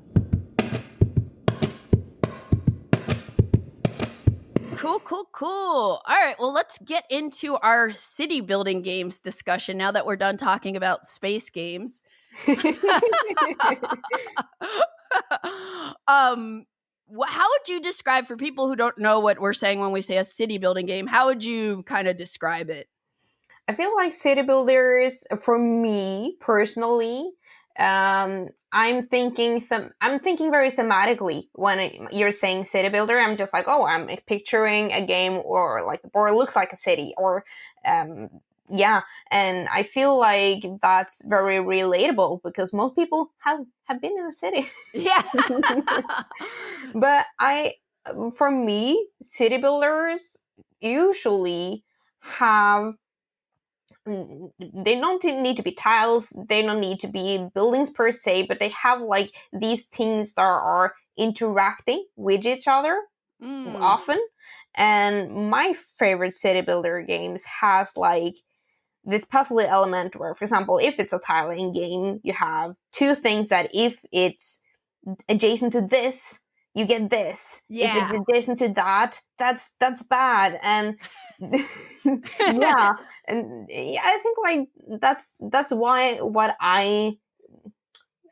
Cool. All right, well, let's get into our city building games discussion now that we're done talking about space games. How would you describe, for people who don't know what we're saying when we say a city building game, how would you kind of describe it? I feel like city builders, for me personally, I'm thinking very thematically when you're saying city builder. I'm just like, oh, I'm picturing a game or it looks like a city, or yeah, and I feel like that's very relatable because most people have been in a city. Yeah. But for me, city builders usually have, they don't need to be tiles, they don't need to be buildings per se, but they have like these things that are interacting with each other often. And my favorite city builder games has like this puzzle element where, for example, if it's a tiling game, you have two things that if it's adjacent to this, you get this. Yeah. If it's adjacent to that, that's bad. And yeah, and yeah, I think like that's why what I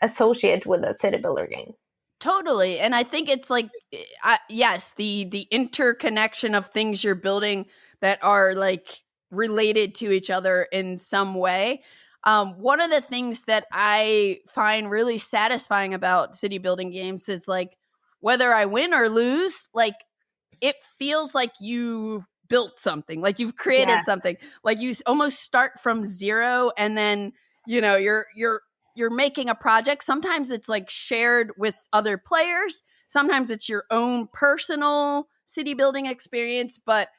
associate with a city builder game. Totally. And I think it's like, yes, the interconnection of things you're building that are like related to each other in some way. One of the things that I find really satisfying about city building games is like, whether I win or lose, like it feels like you've built something, like you've created something, like you almost start from zero, and then you're making a project. Sometimes it's like shared with other players. Sometimes it's your own personal city building experience. But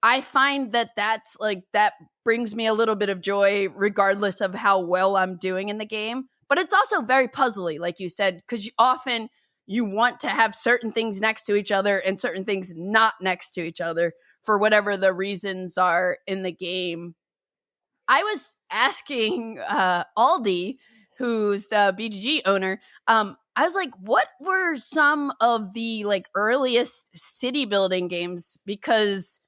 I find that that's like, that brings me a little bit of joy regardless of how well I'm doing in the game. But it's also very puzzly, like you said, because often you want to have certain things next to each other and certain things not next to each other for whatever the reasons are in the game. I was asking Aldi, who's the BGG owner, I was like, what were some of the like earliest city building games? Because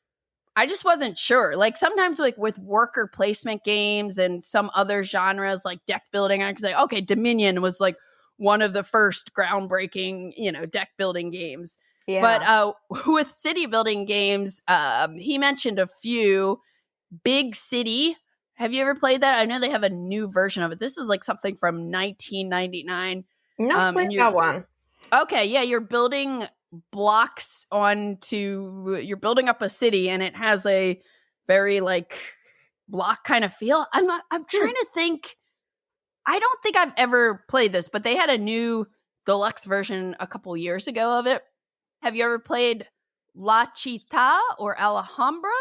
I just wasn't sure. Like sometimes like with worker placement games and some other genres like deck building, I could say, okay, Dominion was like one of the first groundbreaking, deck building games. Yeah. But with city building games, he mentioned a few. Big City. Have you ever played that? I know they have a new version of it. This is like something from 1999. Not played that one. Okay, yeah, you're building blocks you're building up a city, and it has a very like block kind of feel. I'm trying to think. I don't think I've ever played this, but they had a new deluxe version a couple years ago of it. Have you ever played La Chita or Alhambra?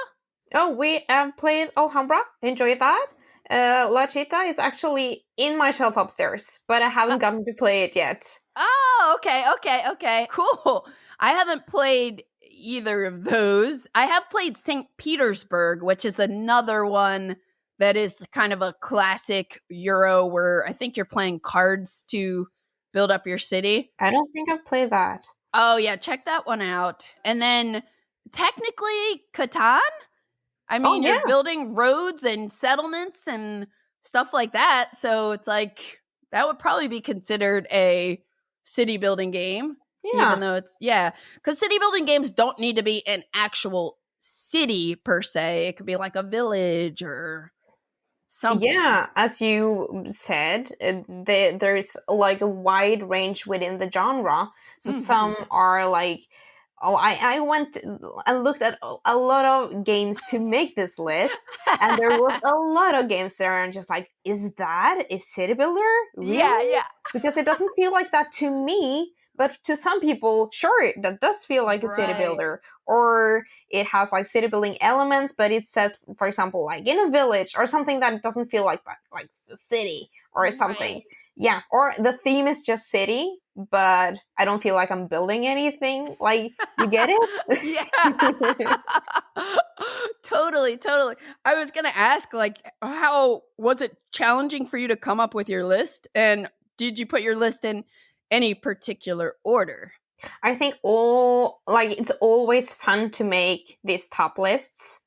Oh, we have played Alhambra. Enjoyed that. La Chita is actually in my shelf upstairs, but I haven't gotten to play it yet. Oh, okay. Cool. I haven't played either of those. I have played St. Petersburg, which is another one that is kind of a classic Euro where I think you're playing cards to build up your city. I don't think I've played that. Oh, yeah. Check that one out. And then technically Catan. I mean, you're building roads and settlements and stuff like that. So it's like, that would probably be considered a city building game. Yeah. Even though because city building games don't need to be an actual city per se. It could be like a village or something. Yeah, as you said, there's like a wide range within the genre. So some are like, I went and looked at a lot of games to make this list, and there was a lot of games there, and just like, is that a city builder? Really? Yeah. Because it doesn't feel like that to me, but to some people, sure, that does feel like a city builder. Or it has like city building elements, but it's set, for example, like in a village or something that doesn't feel like that, like a city or something. Right. Yeah, or the theme is just city, but I don't feel like I'm building anything. Like, you get it? Yeah. Totally. I was going to ask, like, how was it challenging for you to come up with your list? And did you put your list in any particular order? I think it's always fun to make these top lists,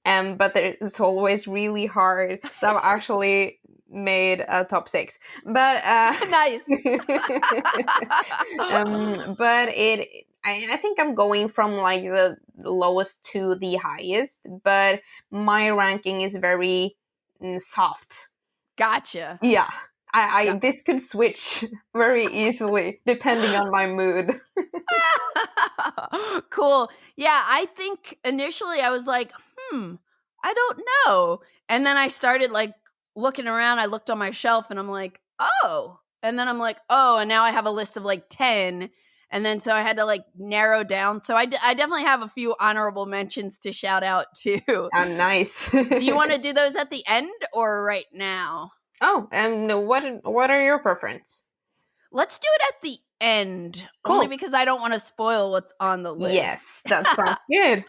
but it's always really hard. So I've actually made a top 6. But nice. But I think I'm going from like the lowest to the highest, but my ranking is very soft. Gotcha. Yeah. This could switch very easily depending on my mood. Cool. Yeah, I think initially I was like, I don't know. And then I started like looking around. I looked on my shelf and I'm like, oh. And then I'm like, oh, and now I have a list of like 10. And then so I had to like narrow down. So I definitely have a few honorable mentions to shout out to. Oh, nice. Do you want to do those at the end or right now? Oh, what are your preference? Let's do it at the end. Cool. Only because I don't want to spoil what's on the list. Yes, that sounds good.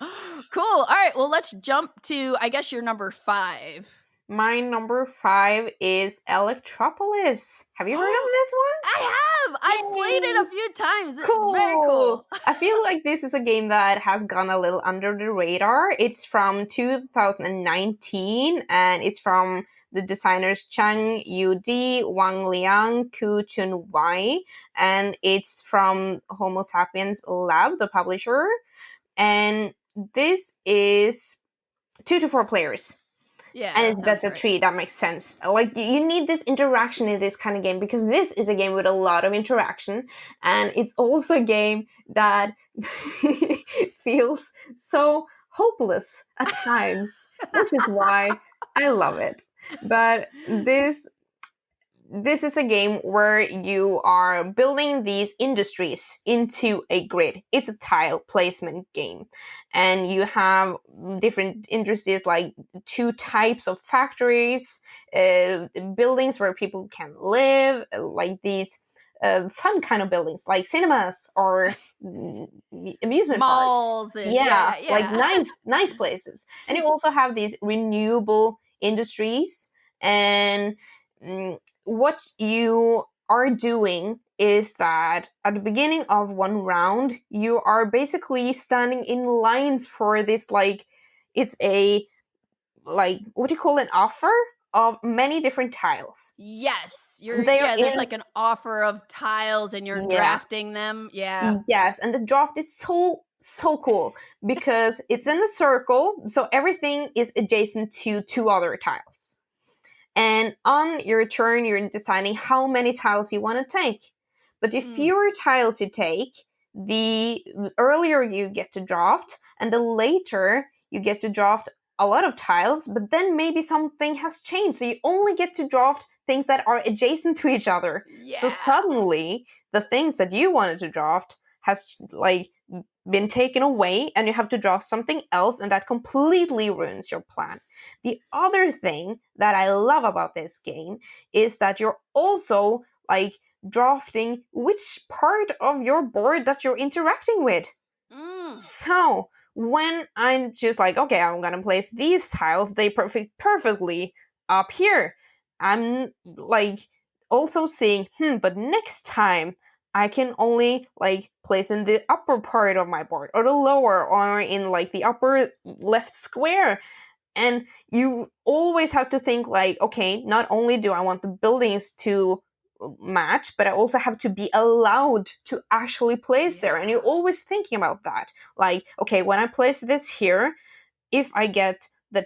Cool. All right, well, let's jump to, I guess, your number 5. My number 5 is Electropolis. Have you heard of this one? I have. I've played it a few times. It's cool. Very cool. I feel like this is a game that has gone a little under the radar. It's from 2019, and it's from the designers Chang Yu-di, Wang Liang, Ku Chun-wai, and it's from Homo Sapiens Lab, the publisher. And this is 2 to 4 players. Yeah, and it's best at 3. That makes sense. Like, you need this interaction in this kind of game because this is a game with a lot of interaction, and it's also a game that feels so hopeless at times, which is why I love it. But this is a game where you are building these industries into a grid. It's a tile placement game. And you have different industries, like 2 types of factories, buildings where people can live, like these fun kind of buildings, like cinemas or amusement malls. parks. Yeah, like nice places. And you also have these renewable industries, and what you are doing is that at the beginning of one round, you are basically standing in lines for this, like, it's a, like, what do you call an offer of many different tiles. Yes. There's like an offer of tiles and you're drafting them. Yeah. Yes, and the draft is so cool because it's in a circle, so everything is adjacent to 2 other tiles. And on your turn, you're deciding how many tiles you want to take. But the fewer tiles you take, the earlier you get to draft, and the later you get to draft a lot of tiles, but then maybe something has changed. So you only get to draft things that are adjacent to each other. Yeah. So suddenly, the things that you wanted to draft has, like, been taken away, and you have to draft something else, and that completely ruins your plan. The other thing that I love about this game is that you're also, like, drafting which part of your board that you're interacting with. So when I'm just like, okay, I'm gonna place these tiles, they perfectly up here, I'm like also saying, but next time I can only, like, place in the upper part of my board, or the lower, or in, like, the upper left square. And you always have to think, like, okay, not only do I want the buildings to match, but I also have to be allowed to actually place there. And you're always thinking about that. Like, okay, when I place this here, if I get the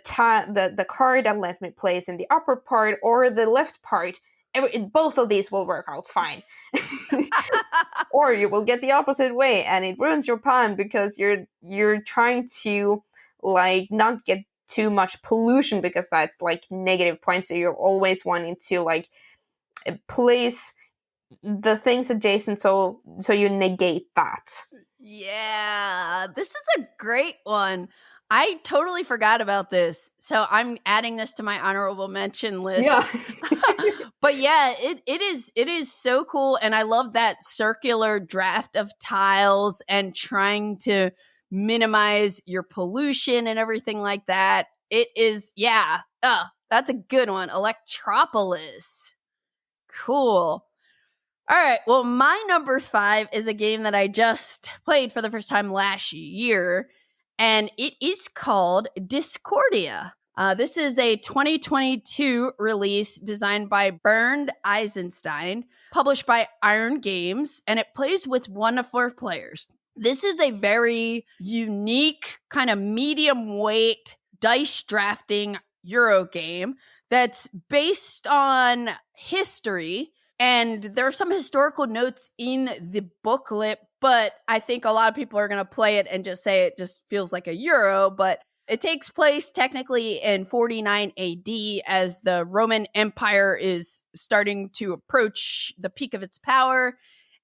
card that let me place in the upper part or the left part, both of these will work out fine. Or you will get the opposite way and it ruins your plan because you're trying to, like, not get too much pollution, because that's, like, negative points. So you're always wanting to, like, place the things adjacent so you negate that. Yeah, this is a great one. I totally forgot about this, so I'm adding this to my honorable mention list. Yeah. But yeah, it is so cool, and I love that circular draft of tiles and trying to minimize your pollution and everything like that. It is, yeah. That's a good one. Electropolis. Cool. All right. Well, my number 5 is a game that I just played for the first time last year, and it is called Discordia. This is a 2022 release designed by Bernd Eisenstein, published by Iron Games, and it plays with 1 to 4 players. This is a very unique, kind of medium weight dice drafting Euro game that's based on history. And there are some historical notes in the booklet, but I think a lot of people are going to play it and just say it just feels like a Euro. But it takes place technically in 49 AD as the Roman Empire is starting to approach the peak of its power.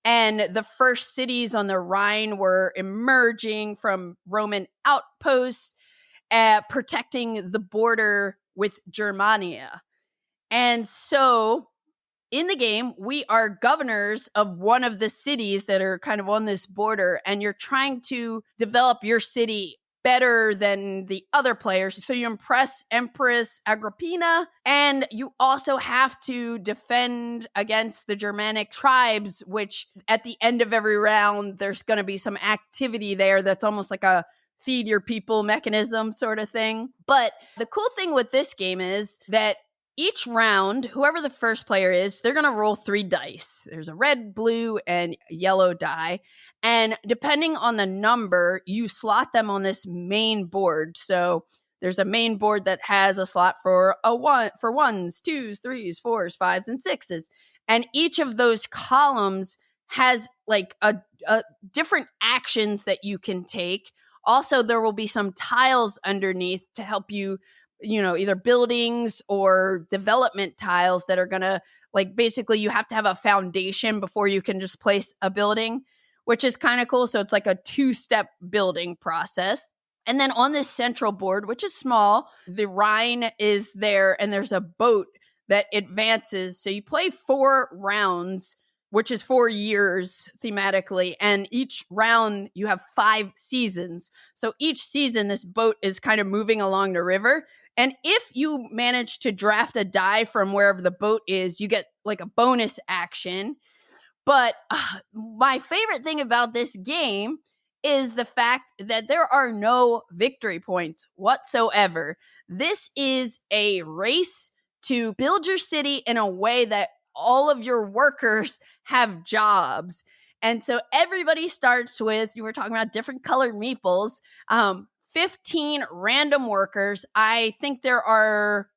And the first cities on the Rhine were emerging from Roman outposts, protecting the border with Germania. And so in the game, we are governors of one of the cities that are kind of on this border, and you're trying to develop your city better than the other players. So you impress Empress Agrippina, and you also have to defend against the Germanic tribes, which at the end of every round, there's going to be some activity there that's almost like a feed your people mechanism sort of thing. But the cool thing with this game is that each round, whoever the first player is, they're going to roll 3 dice. There's a red, blue, and yellow die. And depending on the number, you slot them on this main board. So there's a main board that has a slot for for 1s, 2s, 3s, 4s, 5s, and 6s. And each of those columns has like a different actions that you can take. Also, there will be some tiles underneath to help you, either buildings or development tiles that are going to, like, basically you have to have a foundation before you can just place a building, which is kind of cool. So it's like a 2-step building process. And then on this central board, which is small, the Rhine is there and there's a boat that advances. So you play 4 rounds, which is 4 years thematically. And each round you have 5 seasons. So each season, this boat is kind of moving along the river. And if you manage to draft a die from wherever the boat is, you get like a bonus action. But my favorite thing about this game is the fact that there are no victory points whatsoever. This is a race to build your city in a way that all of your workers have jobs. And so everybody starts with, you were talking about different colored meeples, 15 random workers. I think there are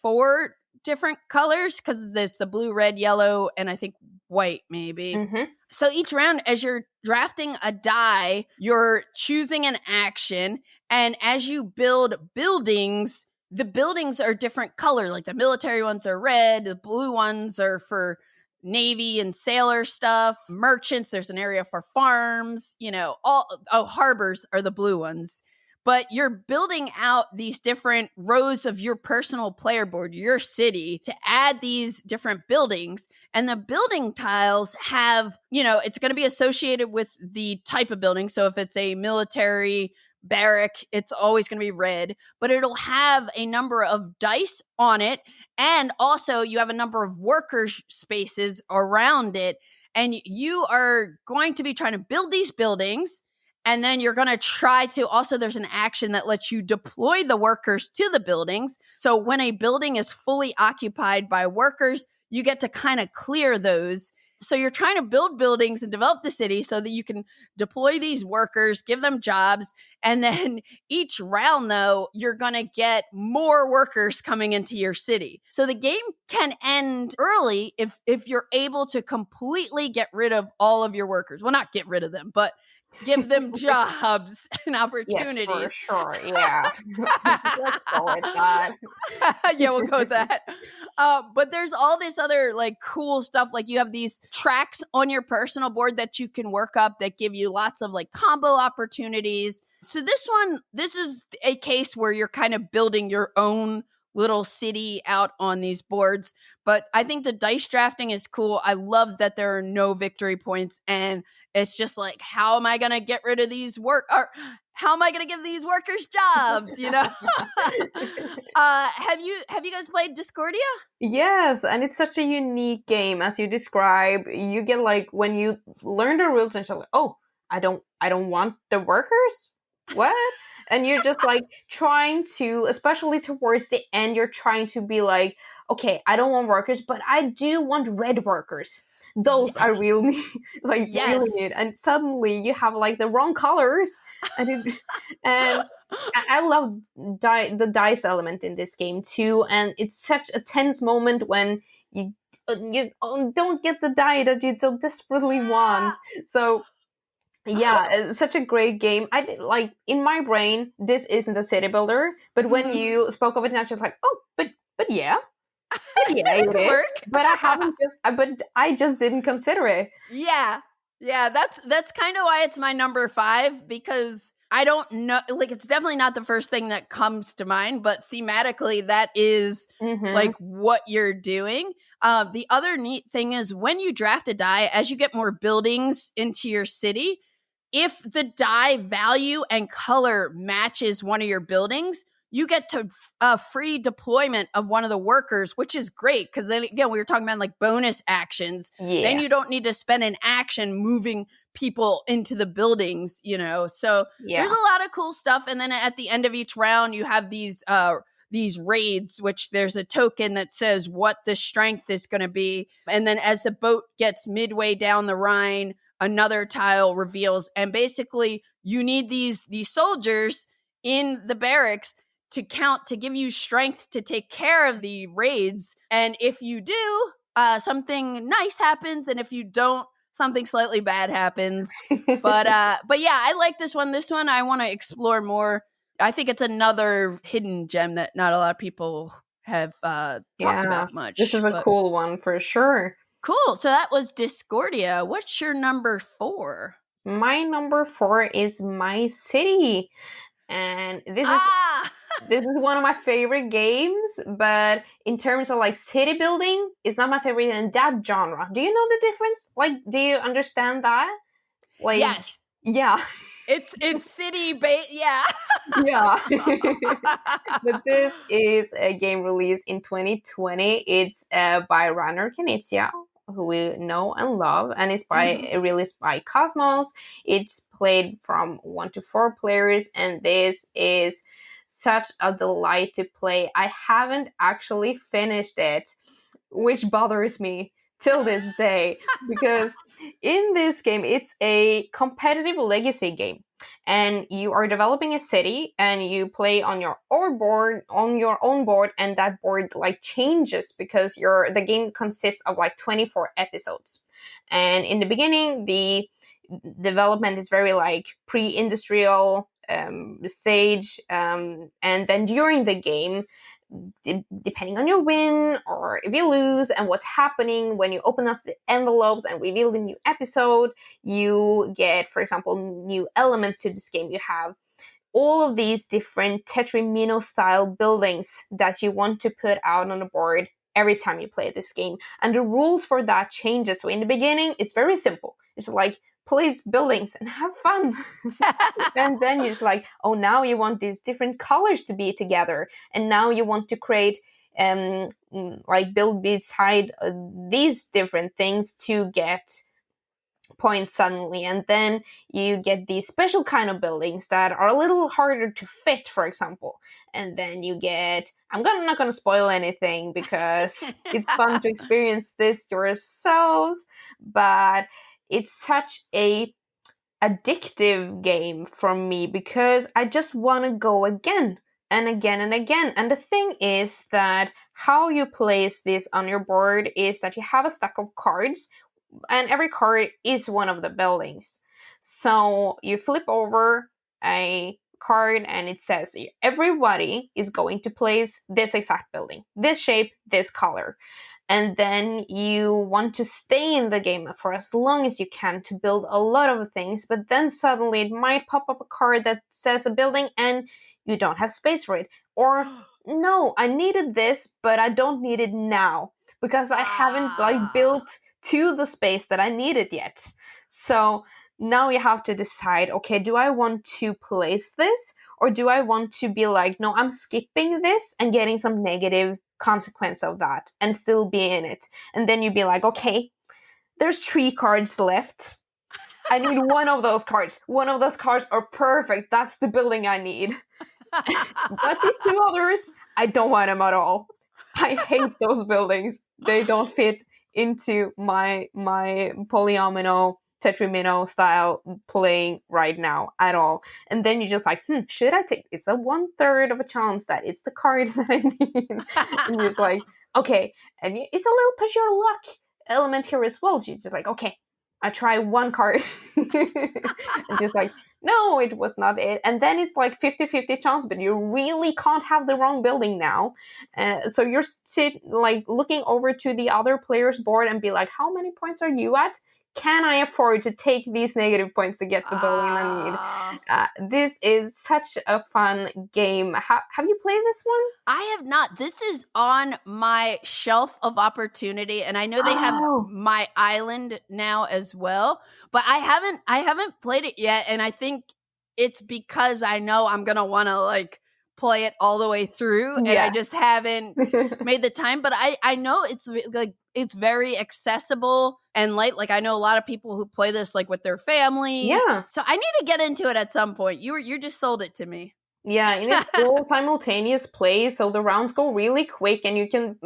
4 different colors because there's the blue, red, yellow, and I think white maybe. Mm-hmm. So each round, as you're drafting a die, you're choosing an action. And as you build buildings, the buildings are different color. Like the military ones are red, the blue ones are for Navy and sailor stuff. Merchants, there's an area for farms, harbors are the blue ones. But you're building out these different rows of your personal player board, your city, to add these different buildings. And the building tiles have, it's going to be associated with the type of building. So if it's a military barrack, it's always going to be red, but it'll have a number of dice on it. And also you have a number of worker spaces around it. And you are going to be trying to build these buildings. And then you're going to try to also, there's an action that lets you deploy the workers to the buildings. So when a building is fully occupied by workers, you get to kind of clear those. So you're trying to build buildings and develop the city so that you can deploy these workers, give them jobs. And then each round, though, you're going to get more workers coming into your city. So the game can end early if you're able to completely get rid of all of your workers. Well, not get rid of them, but give them jobs and opportunities. Yes, for sure. Yeah. Let's go with that. Yeah, we'll go with that. But there's all this other like cool stuff. Like you have these tracks on your personal board that you can work up that give you lots of like combo opportunities. So this is a case where you're kind of building your own little city out on these boards. But I think the dice drafting is cool. I love that there are no victory points, and it's just like, how am I going to get rid of these how am I going to give these workers jobs? Have you guys played Discordia? Yes, and it's such a unique game as you describe. You get like when you learn the rules and you're like, oh, I don't want the workers. What? And you're just like trying to, especially towards the end, you're trying to be like, okay, I don't want workers, but I do want red workers. Those are really really neat. And suddenly you have like the wrong colors, and I love the dice element in this game too. And it's such a tense moment when you don't get the die that you so desperately want. So yeah, it's such a great game. I like, in my brain, this isn't a city builder, but when you spoke of it, I was just like, oh, but yeah. Yeah, it is. Work. But I just didn't consider it. Yeah. That's kind of why it's my number 5, because I don't know, like, it's definitely not the first thing that comes to mind, but thematically that is like what you're doing. The other neat thing is when you draft a die, as you get more buildings into your city, if the die value and color matches one of your buildings, you get to free deployment of one of the workers, which is great, because then again, we were talking about like bonus actions. Yeah. Then you don't need to spend an action moving people into the buildings, So there's a lot of cool stuff. And then at the end of each round, you have these raids, which there's a token that says what the strength is going to be. And then as the boat gets midway down the Rhine, another tile reveals. And basically, you need these soldiers in the barracks to count to give you strength to take care of the raids. And if you do, something nice happens. And if you don't, something slightly bad happens. But yeah, I like this one. This one I want to explore more. I think it's another hidden gem that not a lot of people have talked about much. This is a cool one for sure. Cool. So that was Discordia. What's your number 4? My number 4 is My City. And this is one of my favorite games, but in terms of like city building, it's not my favorite in that genre. Do you know the difference? Like, do you understand that? Like, yes. Yeah. It's city yeah. Yeah. But this is a game released in 2020. It's by Rainer Knizia, who we know and love, and it's released by Cosmos. It's played from 1 to 4 players, and this is such a delight to play. I haven't actually finished it, which bothers me till this day, because in this game, it's a competitive legacy game, and you are developing a city, and you play on your own board, and that board like changes because the game consists of like 24 episodes. And in the beginning, the development is very like pre-industrial stage, and then during the game, depending on your win or if you lose and what's happening when you open up the envelopes and reveal the new episode, you get, for example, new elements to this game. You have all of these different Tetrimino style buildings that you want to put out on the board every time you play this game, and the rules for that changes. So in the beginning, it's very simple. It's like, place buildings and have fun. And then you're just like, oh, now you want these different colors to be together, and now you want to create like build beside these different things to get points suddenly. And then you get these special kind of buildings that are a little harder to fit, for example. And then you get, I'm not going to spoil anything because it's fun to experience this yourselves, but it's such a addictive game for me because I just want to go again and again and again. And the thing is that how you place this on your board is that you have a stack of cards, and every card is one of the buildings. So you flip over a card and it says everybody is going to place this exact building, this shape, this color. And then you want to stay in the game for as long as you can to build a lot of things, but then suddenly it might pop up a card that says a building and you don't have space for it. Or, no, I needed this, but I don't need it now because I haven't built to the space that I needed yet. So now you have to decide, okay, do I want to place this? Or do I want to be like, no, I'm skipping this and getting some negative consequence of that and still be in it? And then you'd be like, okay, there's 3 cards left. I need one of those cards. One of those cards are perfect. That's the building I need. But the two others, I don't want them at all. I hate those buildings. They don't fit into my polyomino tetramino style playing right now at all. And then you're just like, should I take? It's a 1/3 of a chance that it's the card that I need. And you're just like, okay. And it's a little push your luck element here as well. So you're just like, okay, I try one card. And just like, no, it was not it. And then it's like 50-50 chance, but you really can't have the wrong building now. So you're looking over to the other player's board and be like, how many points are you at? Can I afford to take these negative points to get the building I need? This is such a fun game. Have you played this one? I have not. This is on my shelf of opportunity, and I know they have My Island now as well, but I haven't played it yet, and I think it's because I know I'm gonna want to like play it all the way through, and I just haven't made the time. But I know it's like it's very accessible and light. Like I know a lot of people who play this like with their families. Yeah. So I need to get into it at some point. You just sold it to me. Yeah, and it's all simultaneous play, so the rounds go really quick, and you can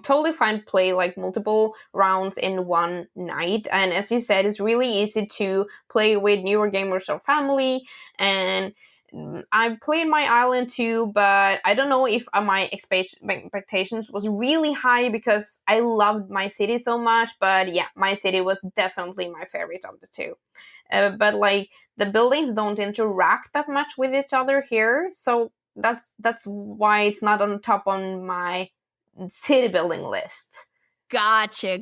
totally play like multiple rounds in one night. And as you said, it's really easy to play with newer gamers or family. And I played My Island too, but I don't know if my expectations was really high because I loved My City so much. But yeah, My City was definitely my favorite of the two. But like the buildings don't interact that much with each other here, so that's why it's not on top on my city building list. Gotcha.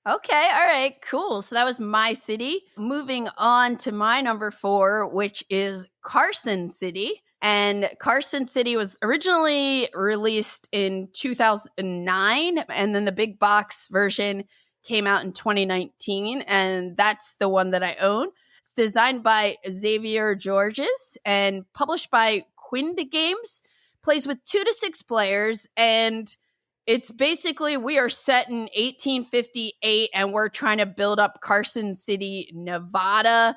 Okay, all right, cool. So that was My City. Moving on to my number 4, which is Carson City. And Carson City was originally released in 2009, and then the big box version came out in 2019, and that's the one that I own. It's designed by Xavier Georges and published by Quind Games. Plays with 2 to 6 players, and it's basically we are set in 1858, and we're trying to build up Carson City, Nevada.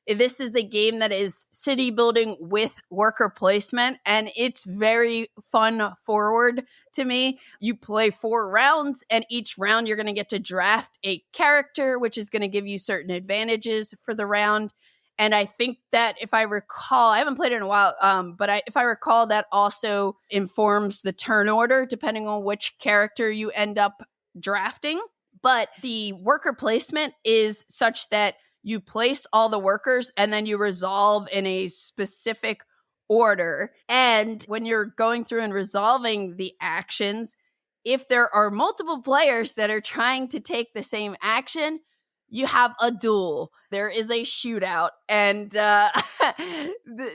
This is a game that is city building with worker placement, and it's very fun forward to me. You play 4 rounds, and each round you're going to get to draft a character, which is going to give you certain advantages for the round. And I think that if I recall, I haven't played it in a while, but if I recall, that also informs the turn order, depending on which character you end up drafting. But the worker placement is such that you place all the workers and then you resolve in a specific order. And when you're going through and resolving the actions, if there are multiple players that are trying to take the same action, you have a duel. There is a shootout, and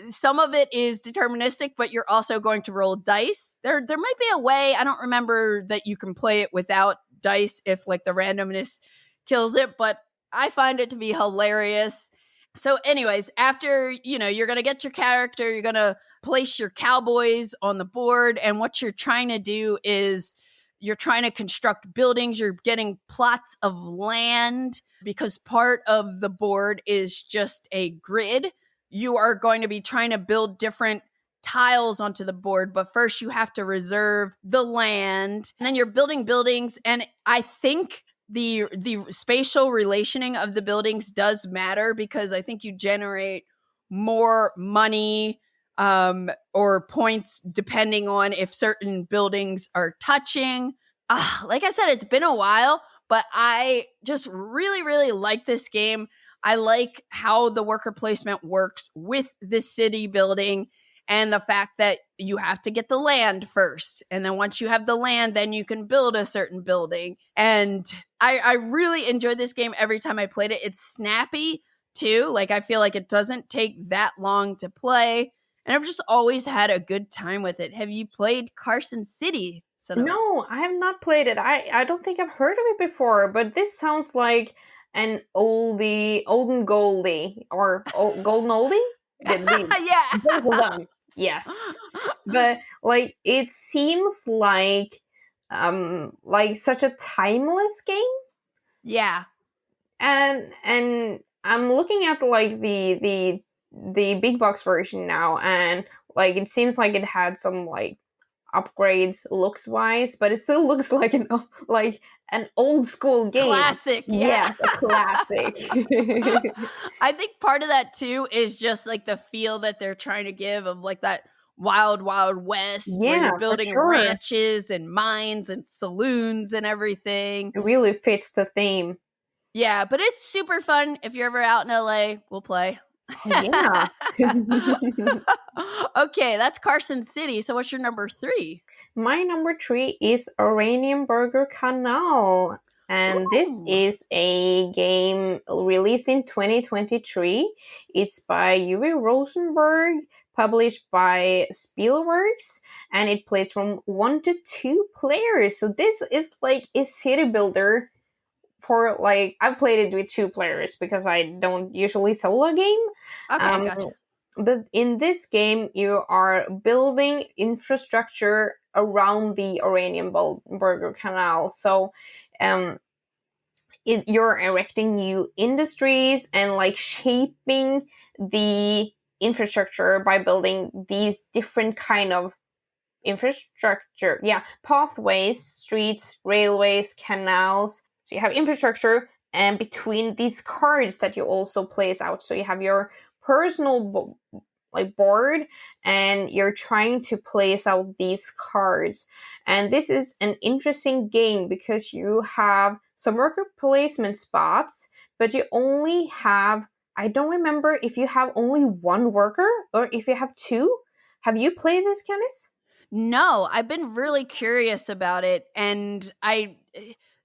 some of it is deterministic, but you're also going to roll dice. There might be a way, I don't remember, that you can play it without dice if like the randomness kills it, but I find it to be hilarious. So anyways, after, you're going to get your character, you're going to place your cowboys on the board, and what you're trying to do is you're trying to construct buildings. You're getting plots of land because part of the board is just a grid. You are going to be trying to build different tiles onto the board, but first you have to reserve the land, and then you're building buildings. And I think the spatial relationing of the buildings does matter because I think you generate more money or points depending on if certain buildings are touching. Like I said, it's been a while, but I just really, really like this game. I like how the worker placement works with the city building and the fact that you have to get the land first. And then once you have the land, then you can build a certain building. And I really enjoyed this game every time I played it. It's snappy too. Like I feel like it doesn't take that long to play. And I've just always had a good time with it. Have you played Carson City, Sunniva? No, I have not played it. I don't think I've heard of it before, but this sounds like an olden goldie or golden oldie? Yeah. Both of them. Yes. But like it seems like such a timeless game. Yeah. And I'm looking at like the big box version now, and like it seems like it had some like upgrades looks wise, but it still looks like an old school game. Classic, yes, a classic. I think part of that too is just like the feel that they're trying to give of like that wild west where you're building ranches and mines and saloons and everything. It really fits the theme. Yeah, but it's super fun. If you're ever out in LA, we'll play. Yeah. Okay, that's Carson City. So what's your number 3? My number 3 is Oranienburger Kanal. And this is a game released in 2023. It's by Uwe Rosenberg, published by Spielworks, and it plays from 1 to 2 players. So this is like a city builder for like, I've played it with 2 players because I don't usually solo game. Okay, gotcha. But in this game, you are building infrastructure around the Oranienburger Canal. So you're erecting new industries and like shaping the infrastructure by building these different kind of infrastructure. Yeah, pathways, streets, railways, canals. So you have infrastructure, and between these cards that you also place out. So you have your personal board, and you're trying to place out these cards. And this is an interesting game because you have some worker placement spots, but you only have, I don't remember if you have only 1 worker or if you have 2. Have you played this, Candice? No, I've been really curious about it, and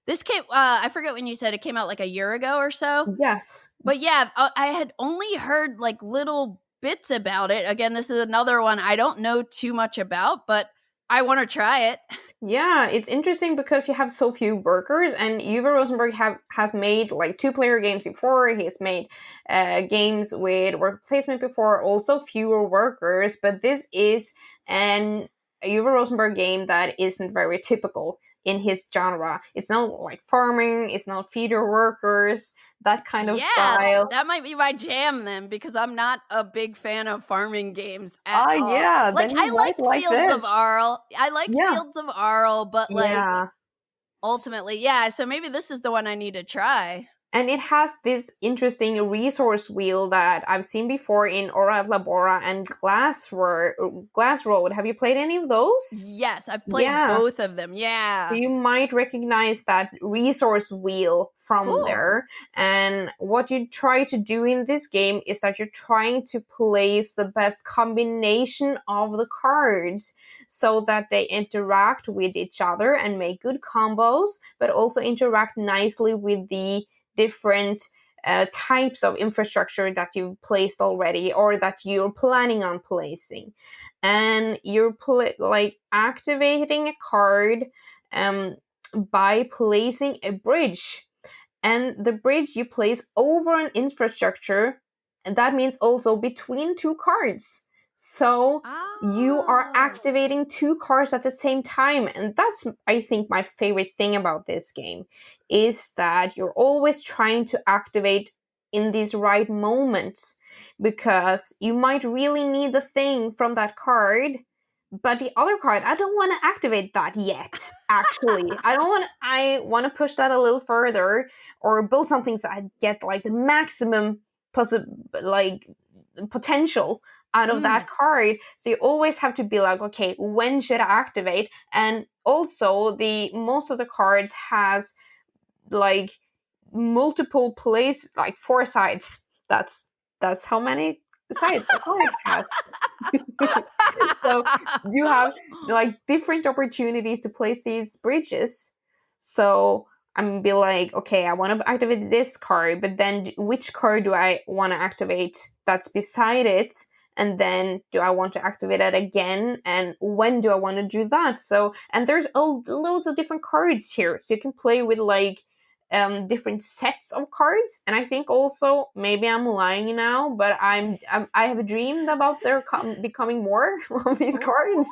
this came, I forget when you said it came out like a year ago or so. Yes. But yeah, I had only heard like little bits about it. Again, this is another one I don't know too much about, but I want to try it. Yeah, it's interesting because you have so few workers, and Uwe Rosenberg has made like 2-player games before. He's made games with work placement before, also fewer workers, but this is an Uwe Rosenberg game that isn't very typical in his genre. It's not like farming, it's not feeder workers, that kind of style. That might be my jam then, because I'm not a big fan of farming games at all. Yeah, like I like Fields of Arle. I liked Fields of Arle, but like ultimately, so maybe this is the one I need to try. And it has this interesting resource wheel that I've seen before in Ora Labora and Glass Road. Have you played any of those? Yes, I've played both of them. Yeah. So you might recognize that resource wheel from there. And what you try to do in this game is that you're trying to place the best combination of the cards so that they interact with each other and make good combos, but also interact nicely with the different types of infrastructure that you've placed already or that you're planning on placing. And you're activating a card by placing a bridge. And the bridge you place over an infrastructure, and that means also between 2 cards. So you are activating 2 cards at the same time. And that's, I think, my favorite thing about this game is that you're always trying to activate in these right moments, because you might really need the thing from that card, but the other card, I don't want to activate that yet, actually. I want to push that a little further or build something so I get like the maximum potential out of that card. So you always have to be like, okay, when should I activate? And also most of the cards has like multiple place, like 4 sides. That's how many sides the card has. So you have like different opportunities to place these bridges. So I'm gonna be like, okay, I want to activate this card, but then which card do I want to activate that's beside it? And then do I want to activate it again? And when do I want to do that? So, and there's loads of different cards here. So you can play with like different sets of cards. And I think also, maybe I'm lying now, but I have dreamed about there becoming more of these cards.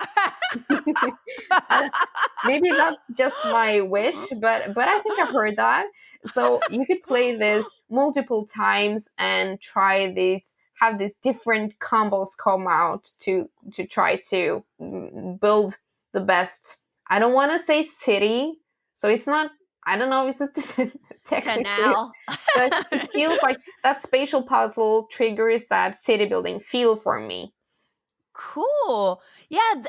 Maybe that's just my wish, but I think I've heard that. So you could play this multiple times and try this, have these different combos come out to try to build the best. I don't want to say city, so it's not. I don't know if it's a technically, canal. but it feels like that spatial puzzle triggers that city building feel for me. Cool. Yeah.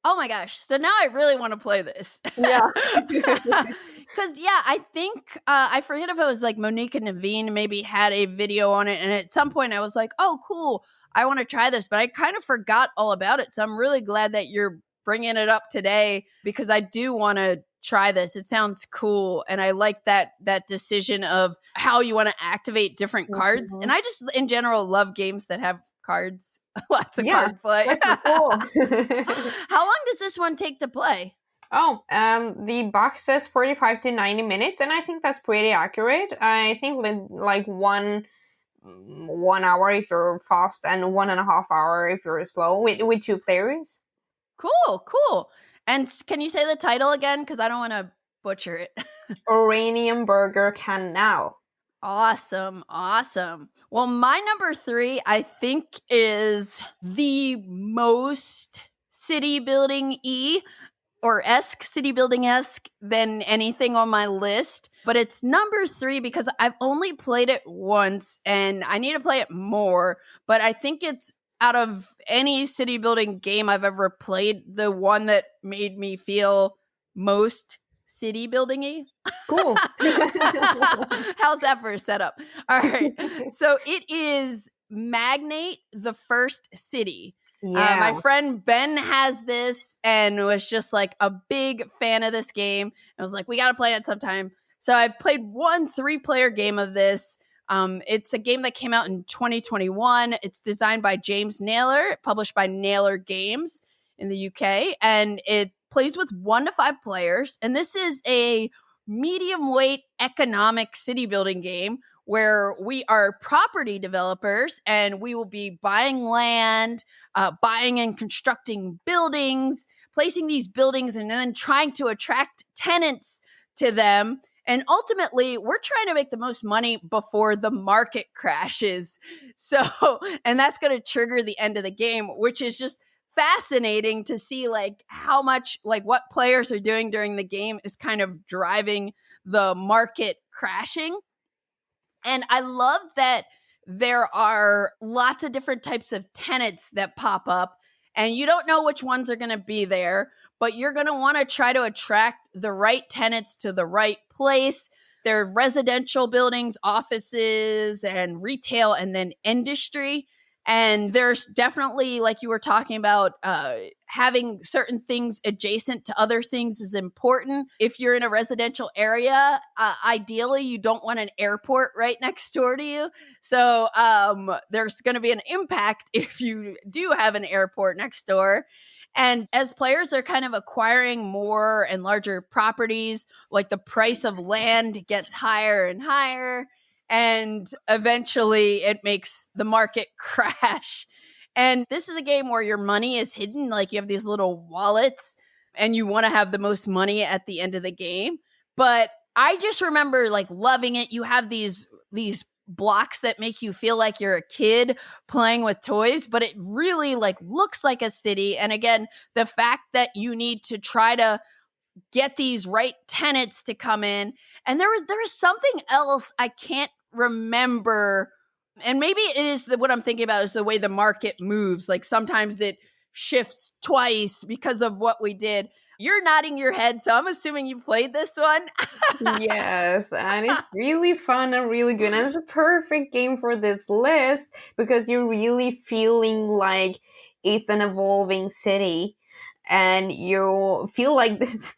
Oh my gosh. So now I really want to play this. Yeah. Because, yeah, I think, I forget if it was like Monique and Naveen maybe had a video on it. And at some point I was like, oh, cool. I want to try this. But I kind of forgot all about it. So I'm really glad that you're bringing it up today because I do want to try this. It sounds cool. And I like that decision of how you want to activate different cards. Mm-hmm. And I just, in general, love games that have cards. Lots of card play. Cool. How long does this one take to play? Oh, the box says 45 to 90 minutes, and I think that's pretty accurate. I think like one hour if you're fast, and 1.5 hours if you're slow with 2 players. Cool. And can you say the title again? Because I don't want to butcher it. Oranienburger Kanal. Awesome. Well, my number 3, I think, is the most city building-y or city building-esque than anything on my list. But it's number 3 because I've only played it once and I need to play it more. But I think it's, out of any city building game I've ever played, the one that made me feel most city building-y. Cool. How's that for a setup? All right. So it is Magnate, the First City. Yeah. My friend Ben has this and was just like a big fan of this game. I was like, we got to play it sometime. So I've played one 3-player game of this. It's a game that came out in 2021. It's designed by James Naylor, published by Naylor Games in the UK, and it plays with 1 to 5 players. And this is a medium weight economic city building game where we are property developers and we will be buying land, buying and constructing buildings, placing these buildings and then trying to attract tenants to them. And ultimately, we're trying to make the most money before the market crashes. So, and that's going to trigger the end of the game, which is just fascinating to see like how much like what players are doing during the game is kind of driving the market crashing. And I love that there are lots of different types of tenants that pop up and you don't know which ones are going to be there, but you're going to want to try to attract the right tenants to the right place. There are residential buildings, offices, and retail, and then industry. And there's definitely, like you were talking about, having certain things adjacent to other things is important. If you're in a residential area, ideally, you don't want an airport right next door to you. So there's going to be an impact if you do have an airport next door. And as players are kind of acquiring more and larger properties, like the price of land gets higher and higher. And eventually it makes the market crash. And this is a game where your money is hidden. Like you have these little wallets and you want to have the most money at the end of the game. But I just remember like loving it. You have these blocks that make you feel like you're a kid playing with toys, but it really like looks like a city. And again, the fact that you need to try to get these right tenants to come in. And there was something else I can't remember. And maybe it is what I'm thinking about is the way the market moves. Like sometimes it shifts twice because of what we did. You're nodding your head, so I'm assuming you played this one. Yes, and it's really fun and really good. And it's a perfect game for this list because you're really feeling like it's an evolving city. And you feel like this,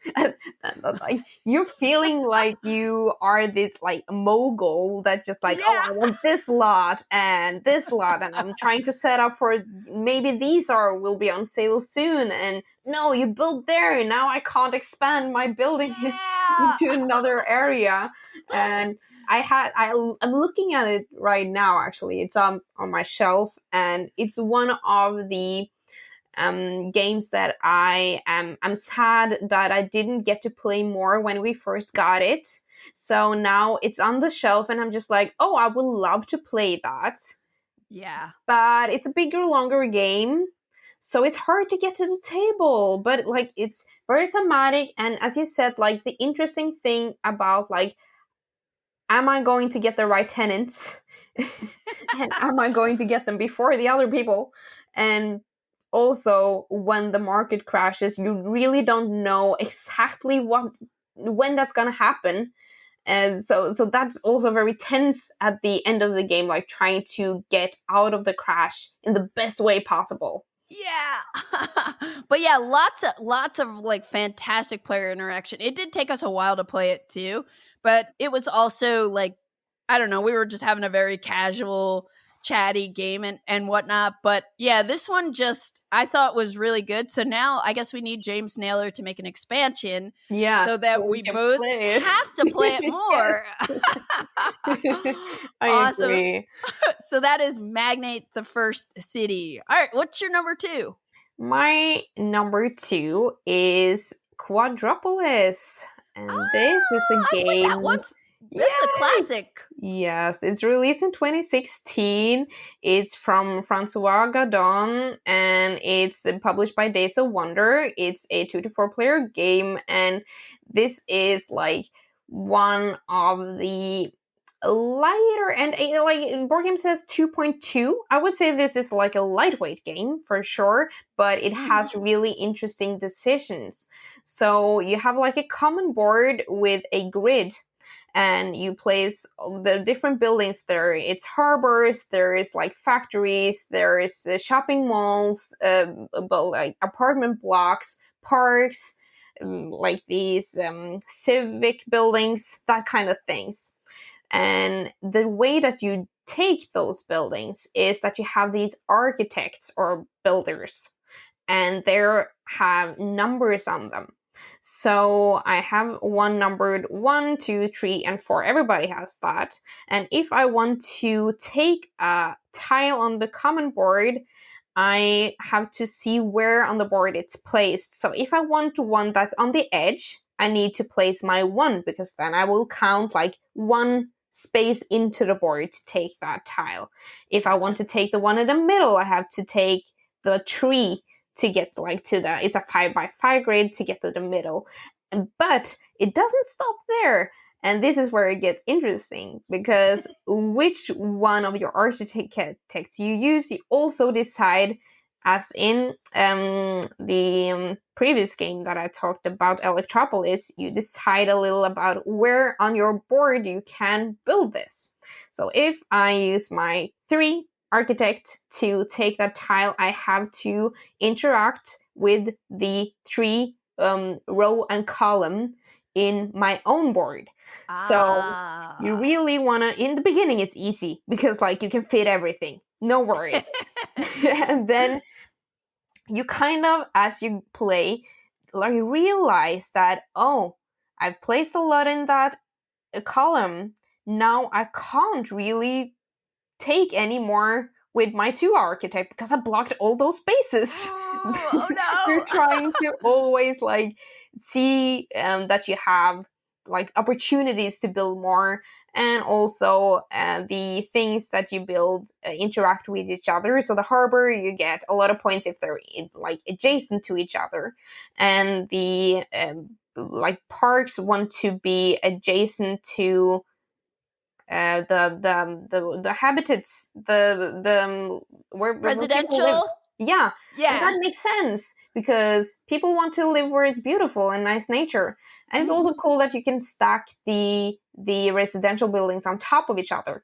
like you're feeling like you are this like mogul that just like, oh, I want this lot, and I'm trying to set up for maybe these will be on sale soon, and no, you built there, now I can't expand my building into another area. And I'm looking at it right now, actually. It's on my shelf, and it's one of the games that I'm sad that I didn't get to play more when we first got it. So now it's on the shelf, and I'm just like, oh, I would love to play that. Yeah. But it's a bigger, longer game, so it's hard to get to the table. But like, it's very thematic, and as you said, like, the interesting thing about, like, am I going to get the right tenants? And am I going to get them before the other people? And also, when the market crashes, you really don't know exactly when that's gonna happen. And so that's also very tense at the end of the game, like trying to get out of the crash in the best way possible. Yeah. But yeah, lots of like fantastic player interaction. It did take us a while to play it too, but it was also like, I don't know, we were just having a very casual, chatty game and whatnot. But yeah, this one just I thought was really good. So now I guess we need James Naylor to make an expansion, so that we both have to play it more. I Awesome. agree. So that is Magnate, the First City. All right, what's your number 2? My number 2 is Quadropolis. And this is a game. I played that once. That's a classic. Yes, it's released in 2016. It's from Francois Gadon, and it's published by Days of Wonder. It's a 2 to 4 player game, and this is like one of the lighter, and like board game says 2.2. I would say this is like a lightweight game for sure, but it has really interesting decisions. So you have like a common board with a grid, and you place the different buildings there. It's harbors, there is like factories, there is shopping malls, like apartment blocks, parks, like these civic buildings, that kind of things. And the way that you take those buildings is that you have these architects or builders, and they have numbers on them. So I have one numbered 1, 2, 3, and 4. Everybody has that. And if I want to take a tile on the common board, I have to see where on the board it's placed. So if I want one that's on the edge, I need to place my 1, because then I will count like 1 space into the board to take that tile. If I want to take the one in the middle, I have to take the 3 to get like to the, it's a 5x5 grid to get to the middle. But it doesn't stop there. And this is where it gets interesting, because which one of your architects you use, you also decide, as in the previous game that I talked about, Electropolis, you decide a little about where on your board you can build this. So if I use my 3 architect to take that tile, I have to interact with the 3 row and column in my own board. So you really want to, in the beginning it's easy, because like you can fit everything, no worries. And then you kind of, as you play, like realize that, oh, I've placed a lot in that column, now I can't really take any more with my 2 architect because I blocked all those spaces. Oh no. You're trying to always like see that you have like opportunities to build more, and also the things that you build interact with each other. So the harbor, you get a lot of points if they're like adjacent to each other, and the like parks want to be adjacent to the habitats, the where residential. Yeah. And that makes sense, because people want to live where it's beautiful and nice nature. And it's also cool that you can stack the residential buildings on top of each other.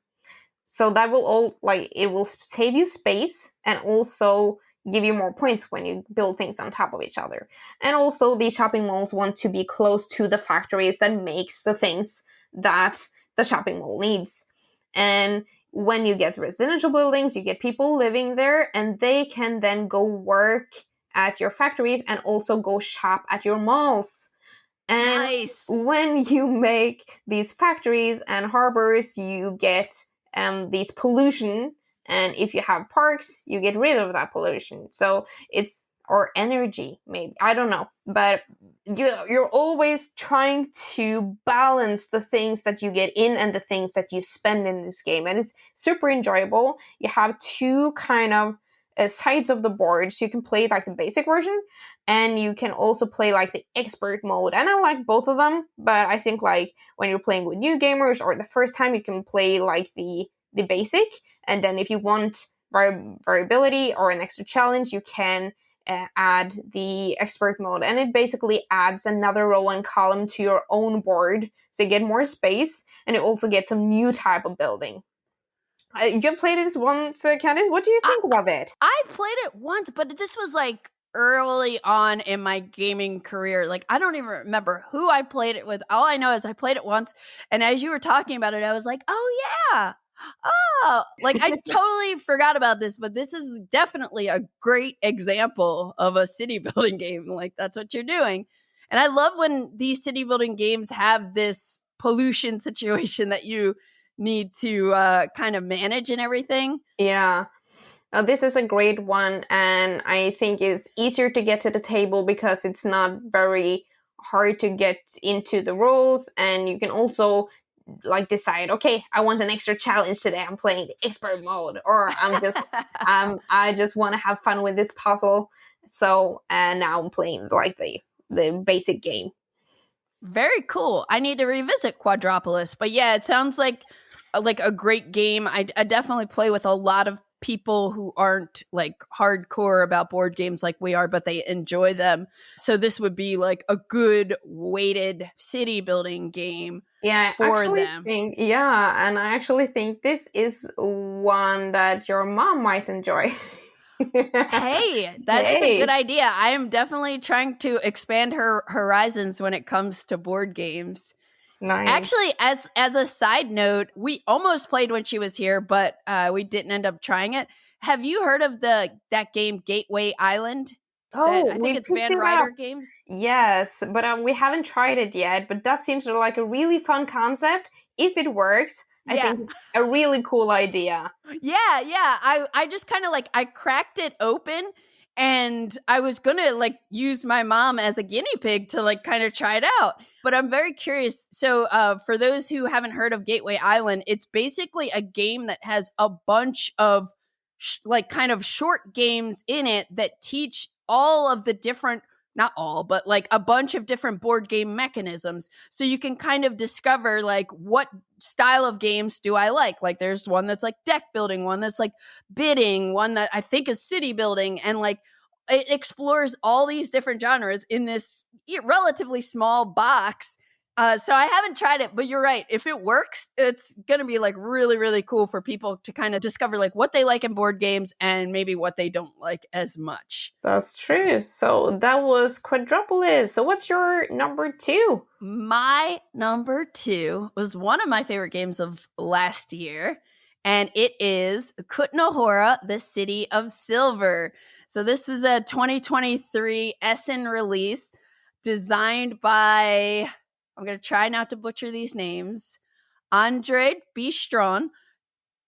So that will all, like, it will save you space and also give you more points when you build things on top of each other. And also the shopping malls want to be close to the factories that makes the things that the shopping mall needs. And when you get residential buildings, you get people living there, and they can then go work at your factories and also go shop at your malls. And nice. when you make these factories and harbors, you get these pollution. And if you have parks, you get rid of that pollution. So it's, or energy, maybe. I don't know. But you're always trying to balance the things that you get in and the things that you spend in this game. And it's super enjoyable. You have two kind of sides of the board. So you can play like the basic version, and you can also play like the expert mode. And I like both of them, but I think like when you're playing with new gamers or the first time, you can play like the basic. And then if you want variability or an extra challenge, you can add the expert mode, and it basically adds another row and column to your own board, so you get more space, and you also get some new type of building. You played this once, Candice. What do you think about it? I played it once, but this was like early on in my gaming career. Like, I don't even remember who I played it with. All I know is I played it once, and as you were talking about it, I was like, oh yeah. Oh, like I totally forgot about this, but this is definitely a great example of a city building game. Like, that's what you're doing. And I love when these city building games have this pollution situation that you need to kind of manage and everything. Yeah. This is a great one, and I think it's easier to get to the table because it's not very hard to get into the rules, and you can also like decide, okay, I want an extra challenge today. I'm playing the expert mode, or I'm just I just want to have fun with this puzzle. So and now I'm playing like the basic game. Very cool. I need to revisit Quadropolis, but yeah, it sounds like a great game. I definitely play with a lot of people who aren't like hardcore about board games like we are, but they enjoy them. So this would be like a good weighted city building game. Yeah, for them. And I actually think this is one that your mom might enjoy. Hey, that is a good idea. I am definitely trying to expand her horizons when it comes to board games. Nice. Actually, as a side note, we almost played when she was here, but we didn't end up trying it. Have you heard of that game Gateway Island? Oh, I think it's Van Ryder Games. Yes, but we haven't tried it yet. But that seems like a really fun concept. If it works, I think it's a really cool idea. Yeah. I just kind of like, I cracked it open, and I was gonna like use my mom as a guinea pig to like kind of try it out. But I'm very curious. So for those who haven't heard of Gateway Island, it's basically a game that has a bunch of like kind of short games in it that teach all of the different, not all, but like a bunch of different board game mechanisms. So you can kind of discover like, what style of games do I like? Like there's one that's like deck building, one that's like bidding, one that I think is city building. And like it explores all these different genres in this relatively small box. So I haven't tried it, but you're right. If it works, it's going to be like really, really cool for people to kind of discover like what they like in board games and maybe what they don't like as much. That's true. So that was Quadropolis. So what's your number 2? My number 2 was one of my favorite games of last year, and it is Kutná Hora, the City of Silver. So this is a 2023 Essen release designed by, I'm going to try not to butcher these names, Andrej Bistron,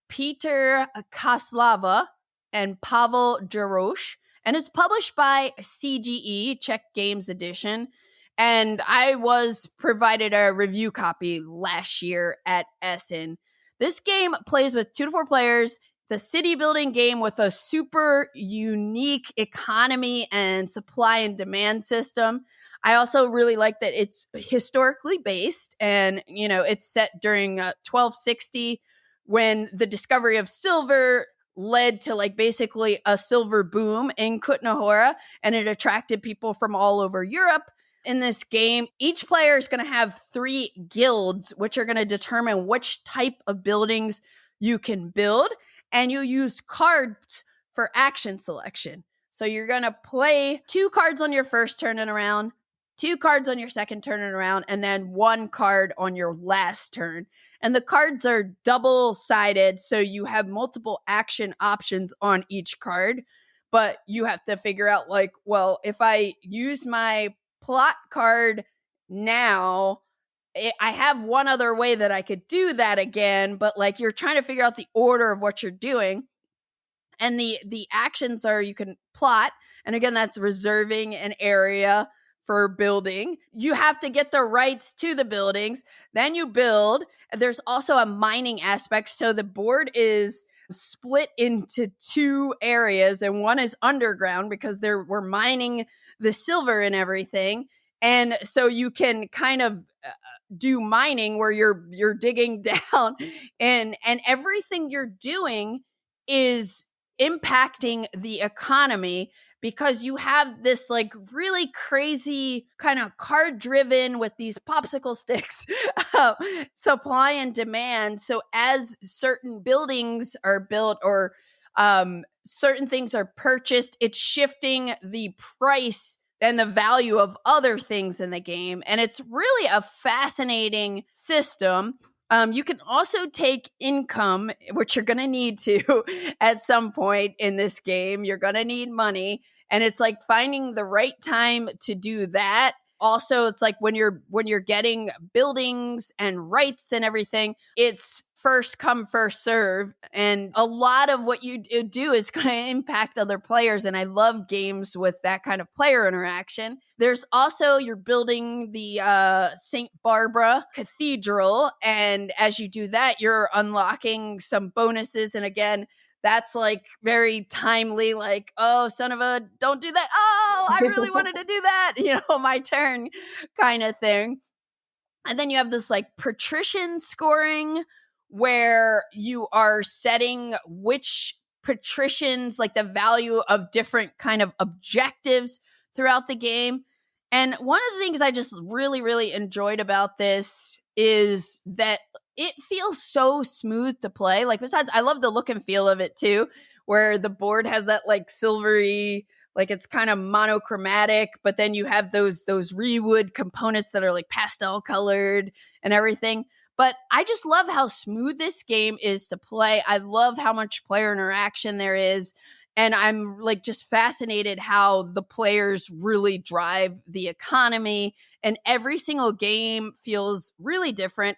Peter Kaslava, and Pavel Jarosz. And it's published by CGE, Czech Games Edition. And I was provided a review copy last year at Essen. This game plays with 2 to 4 players. It's a city building game with a super unique economy and supply and demand system. I also really like that it's historically based, and, you know, it's set during 1260 when the discovery of silver led to like basically a silver boom in Kutná Hora, and it attracted people from all over Europe. In this game, each player is going to have 3 guilds, which are going to determine which type of buildings you can build, and you use cards for action selection. So you're going to play 2 cards on your first turn and around, 2 cards on your second turn and around, and then 1 card on your last turn. And the cards are double-sided, so you have multiple action options on each card. but you have to figure out like, well, if I use my plot card now, I have one other way that I could do that again, but like you're trying to figure out the order of what you're doing. And the actions are you can plot, and again, that's reserving an area for building. You have to get the rights to the buildings, then you build. There's also a mining aspect, so the board is split into two areas, and one is underground because we're mining the silver and everything. And so you can kind of do mining where you're digging down, and everything you're doing is impacting the economy because you have this like really crazy kind of card driven with these popsicle sticks supply and demand. So as certain buildings are built or certain things are purchased, it's shifting the price and the value of other things in the game. And it's really a fascinating system. You can also take income, which you're going to need to at some point in this game. You're going to need money. And it's like finding the right time to do that. Also, it's like when you're getting buildings and rights and everything, it's first come, first serve. And a lot of what you do is going to impact other players. And I love games with that kind of player interaction. There's also, you're building the St. Barbara Cathedral. And as you do that, you're unlocking some bonuses. And again, that's like very timely, like, oh, son of a, don't do that. Oh, I really wanted to do that. My turn kind of thing. And then you have this like patrician scoring where you are setting which patricians, like the value of different kind of objectives throughout the game. And one of the things I just really, really enjoyed about this is that it feels so smooth to play. Like, besides, I love the look and feel of it too, where the board has that like silvery, like it's kind of monochromatic, but then you have those rewood components that are like pastel colored and everything. But I just love how smooth this game is to play. I love how much player interaction there is. And I'm like just fascinated how the players really drive the economy. And every single game feels really different.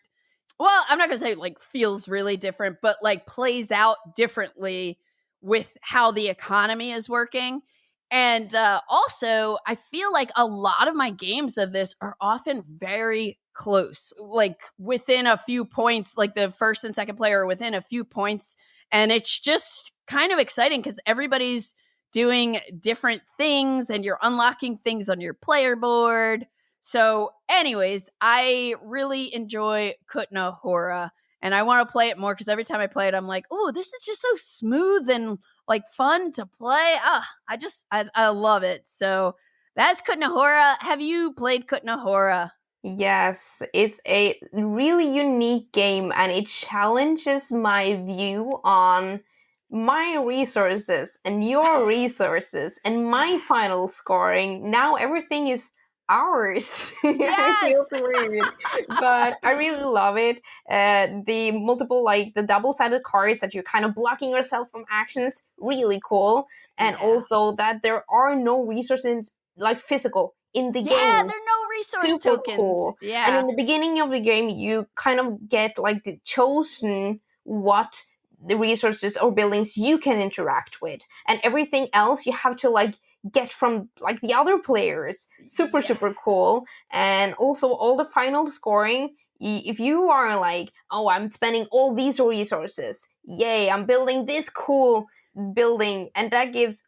Well, I'm not going to say like feels really different, but like plays out differently with how the economy is working. And also, I feel like a lot of my games of this are often very close, like within a few points, like the first and second player are within a few points. And it's just kind of exciting because everybody's doing different things and you're unlocking things on your player board. So anyways, I really enjoy Kutná Hora and I want to play it more because every time I play it, I'm like, oh, this is just so smooth and like fun to play. I love it. So that's Kutná Hora. Have you played Kutná Hora? Yes, it's a really unique game and it challenges my view on my resources and your resources and my final scoring. Now everything is ours. Yes! It feels weird, but I really love it. The multiple, like the double-sided cards that you're kind of blocking yourself from actions, really cool. And also that there are no resources like physical in the game. Yeah, there are no resource Super tokens. Cool. Yeah. And in the beginning of the game, you kind of get like the chosen what the resources or buildings you can interact with. And everything else you have to like get from like the other players. Super cool. And also all the final scoring, if you are like, oh, I'm spending all these resources, yay, I'm building this cool building, and that gives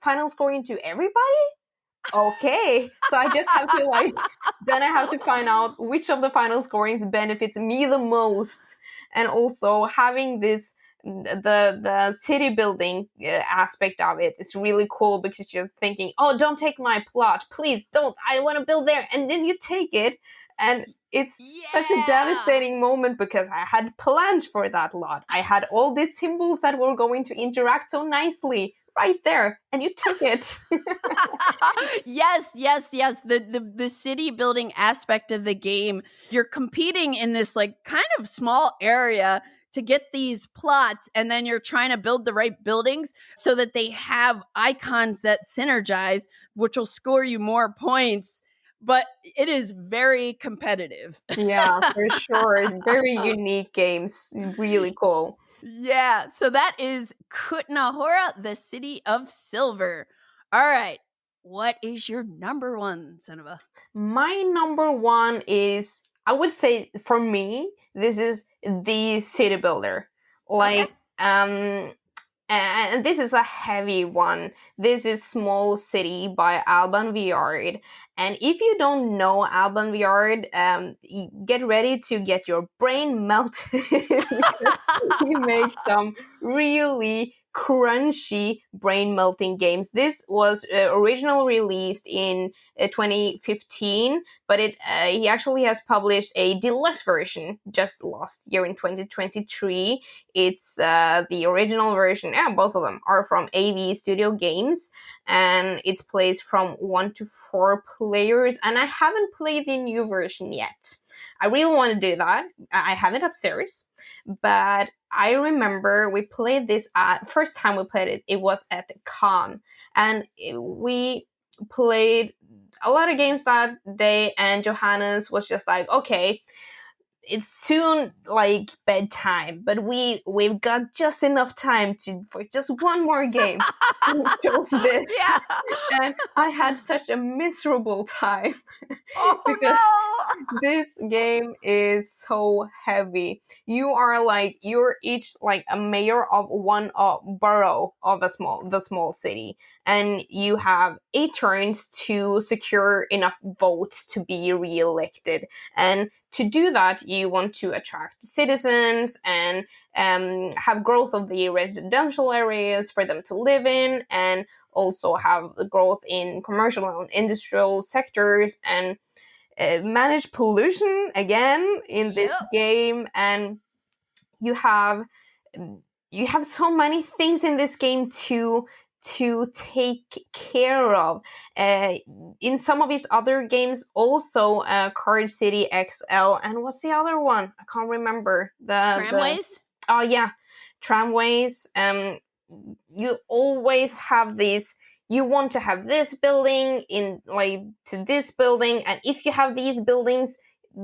final scoring to everybody. Okay, so I just have to then I have to find out which of the final scorings benefits me the most. And also having this the city building aspect of it is really cool because you're thinking, oh, don't take my plot, please don't, I want to build there, and then you take it, and it's such a devastating moment because I had plans for that lot. I had all these symbols that were going to interact so nicely right there, and you took it. Yes. The city building aspect of the game, you're competing in this like kind of small area to get these plots, and then you're trying to build the right buildings so that they have icons that synergize, which will score you more points. But it is very competitive. Yeah, for sure. Very unique games. Really cool. Yeah, so that is Kutná Hora, the City of Silver. All right, what is your number one, Sunniva? My number one is, I would say, for me, this is the city builder. Like, and this is a heavy one. This is Small City by Alban Viard. And if you don't know Alban Viard, get ready to get your brain melted. He makes some really crunchy brain melting games. This was originally released in 2015, but he actually has published a deluxe version just last year in 2023. It's the original version. Yeah, both of them are from AV Studio Games, and it's plays from 1 to 4 players. And I haven't played the new version yet. I really want to do that. I have it upstairs, but I remember we played this first time we played it. It was at the con, and we played a lot of games that day. And Johannes was just like, "Okay, it's soon like bedtime, but we've got just enough time for just one more game." And we chose this. Yeah. And I had such a miserable time because this game is so heavy. You're each like a mayor of one borough of the small city, and you have 8 turns to secure enough votes to be re-elected. And to do that, you want to attract citizens and have growth of the residential areas for them to live in, and also have growth in commercial and industrial sectors, and manage pollution again in this game. And you have so many things in this game to take care of. In some of his other games, also Card City XL, and what's the other one? I can't remember. Tramways? Oh yeah, Tramways. You always have these. You want to have this building in like to this building, and if you have these buildings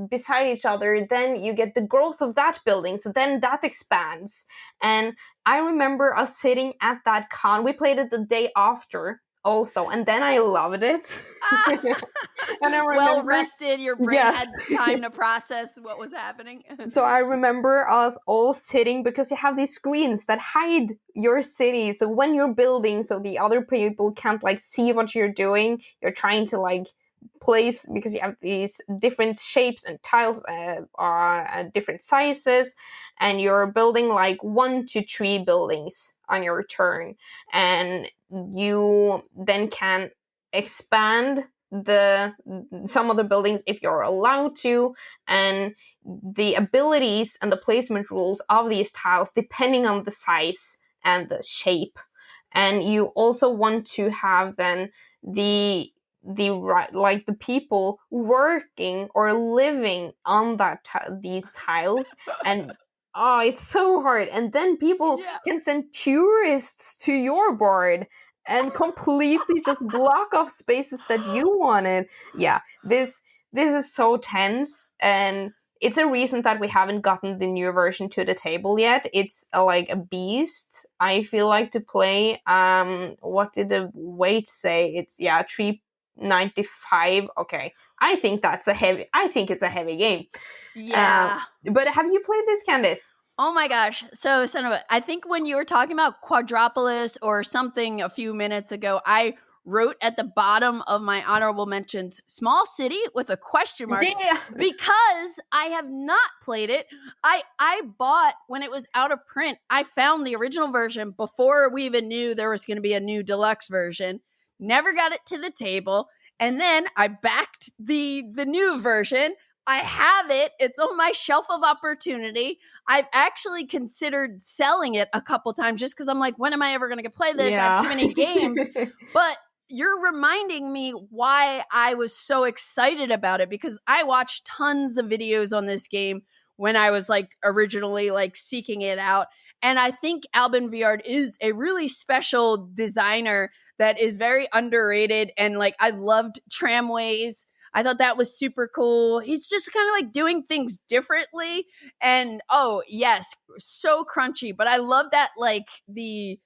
beside each other, then you get the growth of that building, so then that expands. And I remember us sitting at that con. We played it the day after also, and then I loved it. And I remember, well rested, your brain had time to process what was happening. So I remember us all sitting, because you have these screens that hide your city, so when you're building, so the other people can't like see what you're doing. You're trying to like place, because you have these different shapes and tiles are different sizes, and you're building like 1 to 3 buildings on your turn, and you then can expand some of the buildings if you're allowed to, and the abilities and the placement rules of these tiles depending on the size and the shape. And you also want to have then the like the people working or living on these tiles. And it's so hard. And then people can send tourists to your board and completely just block off spaces that you wanted. Yeah, this is so tense, and it's a reason that we haven't gotten the new version to the table yet. It's like a beast, I feel like, to play. What did the weight say? It's 395. Okay, I think it's a heavy game. Yeah. But have you played this, Candice? Oh my gosh. So, Sunniva, I think when you were talking about Quadropolis or something a few minutes ago, I wrote at the bottom of my honorable mentions, small city with a question mark, because I have not played it. I bought, when it was out of print, I found the original version before we even knew there was going to be a new deluxe version. Never got it to the table. And then I backed the new version. I have it. It's on my shelf of opportunity. I've actually considered selling it a couple times just because I'm like, when am I ever going to play this? I have too many games. But you're reminding me why I was so excited about it, because I watched tons of videos on this game when I was like originally like seeking it out. And I think Alban Viard is a really special designer that is very underrated. And like, I loved Tramways. I thought that was super cool. He's just kind of like doing things differently. And oh, yes, so crunchy. But I love that like the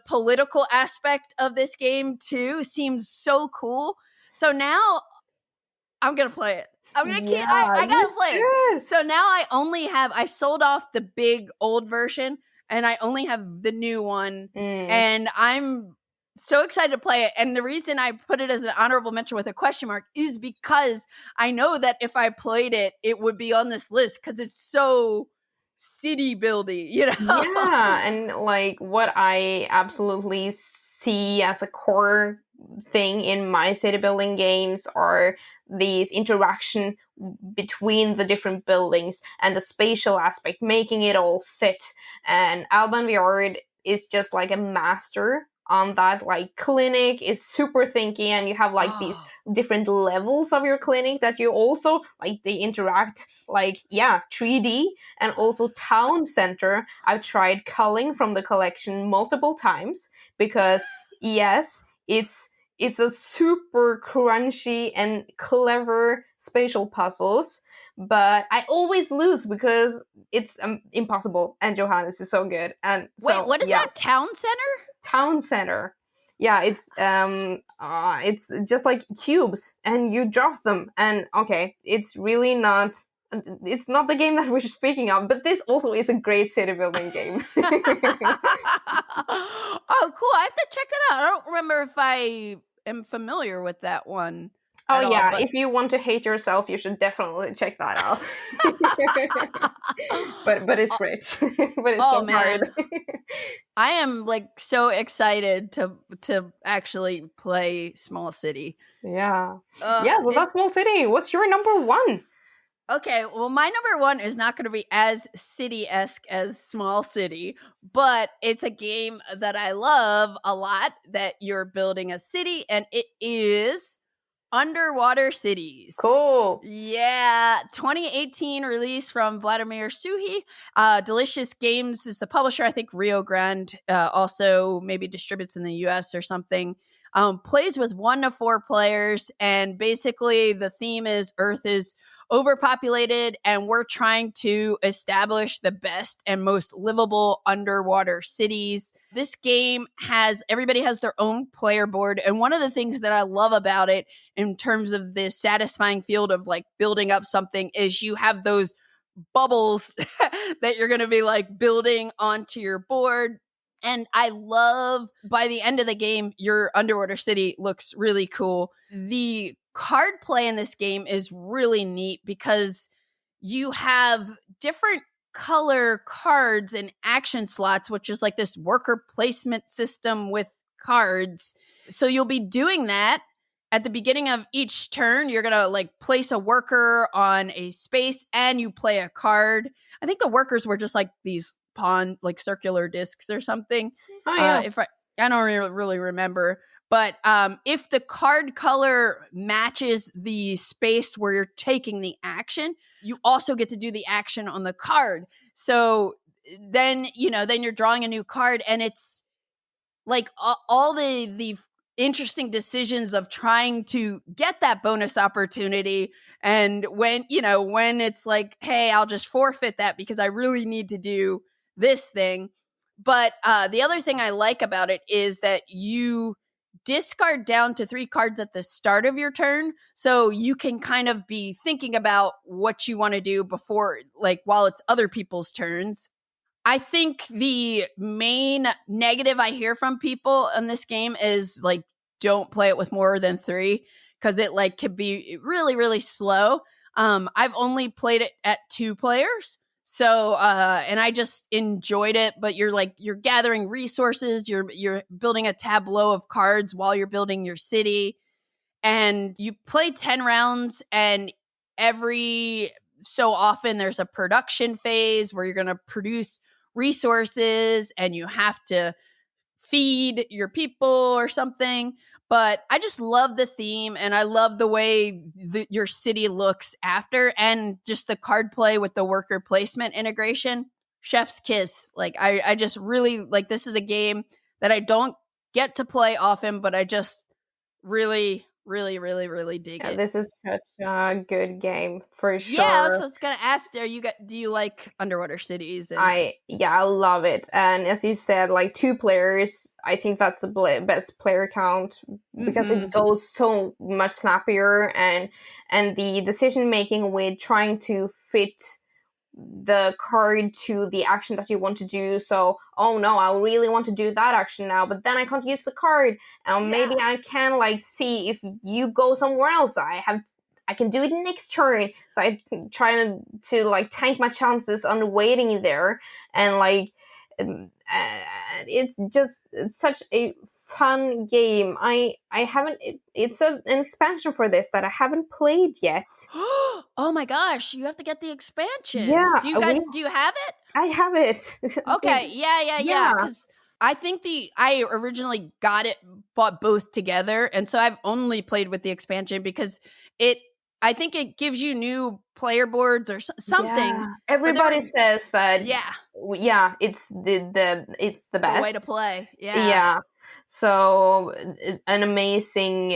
political aspect of this game too seems so cool. So now I'm going to play it. I'm going to I got to play it. So now I sold off the big old version and I only have the new one. And I'm so excited to play it. And the reason I put it as an honorable mention with a question mark is because I know that if I played it, it would be on this list because it's so city building, you know? Yeah, and like what I absolutely see as a core thing in my city building games are these interaction between the different buildings and the spatial aspect, making it all fit. And Alban Viard is just like a master on that. Like, clinic is super thinky, and you have like these different levels of your clinic that you also like, they interact like 3D. And also town center, I've tried culling from the collection multiple times because yes, it's a super crunchy and clever spatial puzzles, but I always lose because it's impossible, and Johannes is so good. And so, wait, what is that? Town center? Town center. Yeah, it's just like cubes, and you drop them, and okay, it's really not. It's not the game that we're speaking of, but this also is a great city building game. Oh, cool! I have to check that out. I don't remember if I am familiar with that one. Oh yeah, if you want to hate yourself, you should definitely check that out. but it's great. But it's so hard. I am like so excited to actually play Small City. Yeah. So that's Small City. What's your number one? Okay, well, my number one is not going to be as city-esque as Small City, but it's a game that I love a lot, that you're building a city, and it is Underwater Cities. Cool. Yeah, 2018 release from Vladimir Suhi. Delicious Games is the publisher. I think Rio Grande also maybe distributes in the US or something. Plays with 1 to 4 players, and basically the theme is Earth is overpopulated, and we're trying to establish the best and most livable underwater cities. This game everybody has their own player board, and one of the things that I love about it in terms of this satisfying field of like building up something is you have those bubbles that you're going to be like building onto your board. And I love, by the end of the game, your underwater city looks really cool. The card play in this game is really neat because you have different color cards and action slots, which is like this worker placement system with cards. So you'll be doing that at the beginning of each turn. You're going to like place a worker on a space and you play a card. I think the workers were just like these pawn, like circular discs or something. Oh, yeah. If I don't really remember. But if the card color matches the space where you're taking the action, you also get to do the action on the card. So then you're drawing a new card, and it's like all the interesting decisions of trying to get that bonus opportunity. And when it's like, hey, I'll just forfeit that because I really need to do this thing. But the other thing I like about it is that you discard down to 3 cards at the start of your turn, so you can kind of be thinking about what you want to do before, like, while it's other people's turns. I think the main negative I hear from people in this game is like, don't play it with more than 3 because it like could be really, really slow. I've only played it at 2 players. So, and I just enjoyed it, but you're gathering resources, you're building a tableau of cards while you're building your city, and you play 10 rounds, and every so often there's a production phase where you're going to produce resources, and you have to feed your people or something. But I just love the theme, and I love the way your city looks after, and just the card play with the worker placement integration. Chef's kiss. Like, I just really, like, this is a game that I don't get to play often, but I just really, really, really, really dig it. This is such a good game for sure. Yeah, that's what I was gonna ask. Do you like underwater cities? I love it. And as you said, like 2 players, I think that's the best player count because it goes so much snappier, and the decision making with trying to fit the card to the action that you want to do. So, oh no, I really want to do that action now, but then I can't use the card. Maybe I can like see if you go somewhere else. I can do it next turn. So I try to like tank my chances on waiting there, and like it's just such a fun game. I haven't. It's an expansion for this that I haven't played yet. Oh my gosh, you have to get the expansion. Yeah, do you have it? I have it. Okay, yeah. Because I think I originally bought both together, and so I've only played with the expansion because I think it gives you new player boards or something. Yeah. Everybody says that. Yeah, it's the best the way to play. Yeah. So an amazing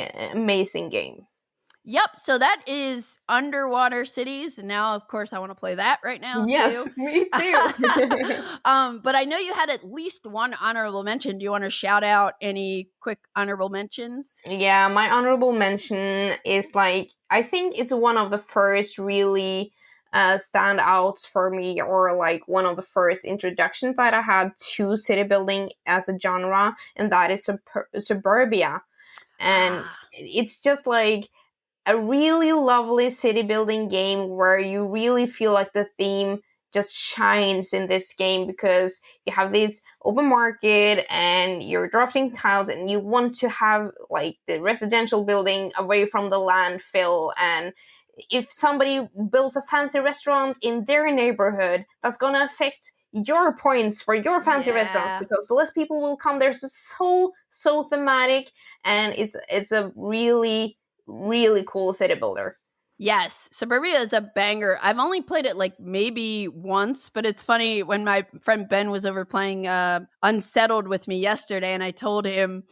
game. Yep. So that is Underwater Cities. And now, of course, I want to play that right now. Yes, too. Me too. But I know you had at least one honorable mention. Do you want to shout out any quick honorable mentions? Yeah, my honorable mention is like, I think it's one of the first really standouts for me, or like one of the first introductions that I had to city building as a genre, and that is Suburbia. And it's just like a really lovely city building game where you really feel like the theme just shines in this game, because you have this open market and you're drafting tiles, and you want to have like the residential building away from the landfill. And if somebody builds a fancy restaurant in their neighborhood, that's gonna affect your points for your fancy restaurant, because less people will come there. It's so thematic, and it's a really cool city builder. Yes, Suburbia is a banger. I've only played it like maybe once, but it's funny, when my friend Ben was over playing Unsettled with me yesterday, and I told him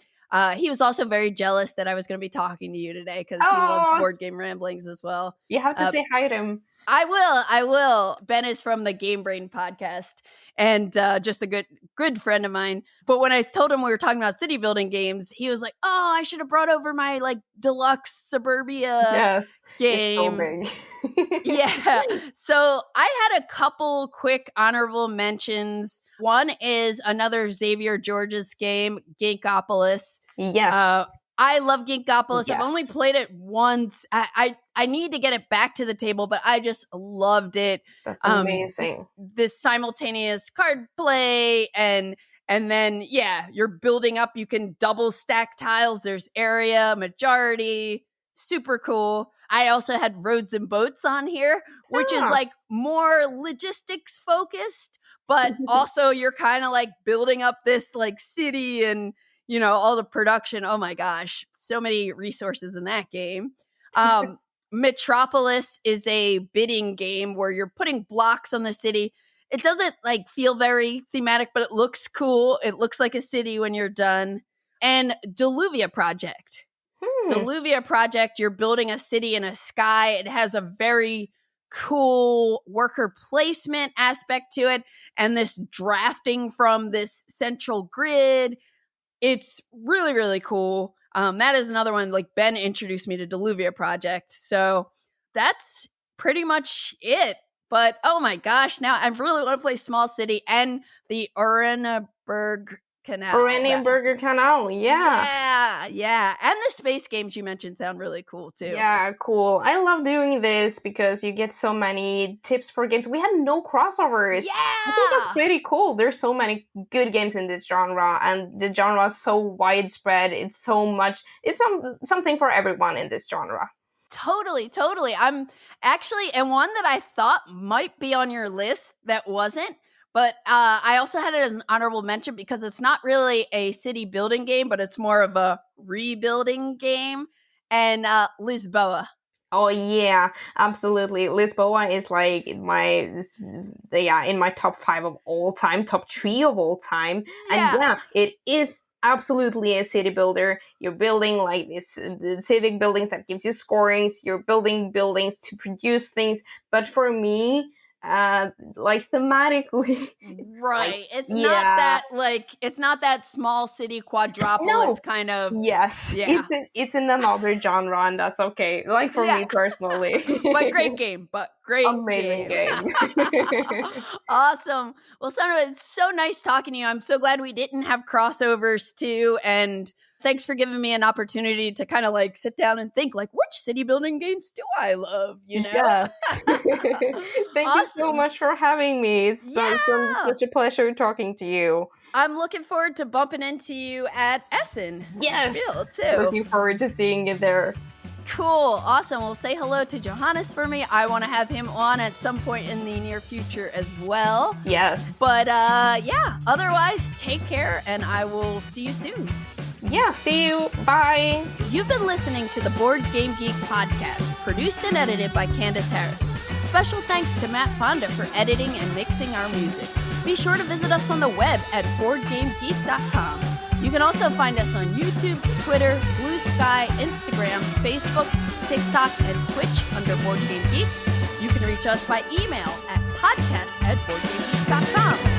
he was also very jealous that I was going to be talking to you today, because he loves board game ramblings as well. You have to say hi to him. I will. Ben is from the Game Brain podcast, and just a good friend of mine. But when I told him we were talking about city building games, he was like, "Oh, I should have brought over my like deluxe Suburbia game." It's so big. Yeah. So I had a couple quick honorable mentions. One is another Xavier George's game, Ginkgopolis. Yes. I love Ginkgopolis. I've only played it once. I need to get it back to the table, but I just loved it. That's amazing. This simultaneous card play, and then you're building up. You can double stack tiles. There's area, majority, super cool. I also had roads and boats on here, which is like more logistics focused, but also you're kind of like building up this like city, and all the production. Oh my gosh, so many resources in that game. Metropolis is a bidding game where you're putting blocks on the city. It doesn't like feel very thematic, but it looks cool. It looks like a city when you're done. And Dilluvia Project. Dilluvia Project, you're building a city in a sky. It has a very cool worker placement aspect to it, and this drafting from this central grid. It's really, really cool. That is another one, like Ben introduced me to Dilluvia Project. So that's pretty much it. But oh my gosh, now I really want to play Small City and the Oranienburger Kanal. Oranienburger Kanal, Yeah. And the space games you mentioned sound really cool too. Yeah, cool. I love doing this because you get so many tips for games. We had no crossovers. Yeah! I think that's pretty cool. There's so many good games in this genre, and the genre is so widespread. It's so much. It's something for everyone in this genre. Totally. I'm actually, and one that I thought might be on your list that wasn't, But I also had it as an honorable mention because it's not really a city building game, but it's more of a rebuilding game. And Lisboa. Oh yeah, absolutely. Lisboa is like in my top 5 of all time, top 3 of all time. Yeah. And yeah, it is absolutely a city builder. You're building like the civic buildings that gives you scorings. You're building buildings to produce things. But for me, like thematically, right, like, it's not that small city Quadropolis kind of. Yes, yeah. It's in another genre, and that's okay. Like for me personally, but great game, amazing game. Awesome. Well, Sunniva, it's so nice talking to you. I'm so glad we didn't have crossovers too, and thanks for giving me an opportunity to kind of like sit down and think like, which city building games do I love? You know? Yes. Thank you so much for having me. It's been such a pleasure talking to you. I'm looking forward to bumping into you at Essen. Yes. Too. Looking forward to seeing you there. Cool. Awesome. Well, say hello to Johannes for me. I want to have him on at some point in the near future as well. Yes. But otherwise, take care and I will see you soon. Yeah, see you. Bye. You've been listening to the Board Game Geek podcast, produced and edited by Candace Harris. Special thanks to Matt Fonda for editing and mixing our music. Be sure to visit us on the web at boardgamegeek.com. You can also find us on YouTube, Twitter, Blue Sky, Instagram, Facebook, TikTok, and Twitch under Board Game Geek. You can reach us by email at podcast@boardgamegeek.com.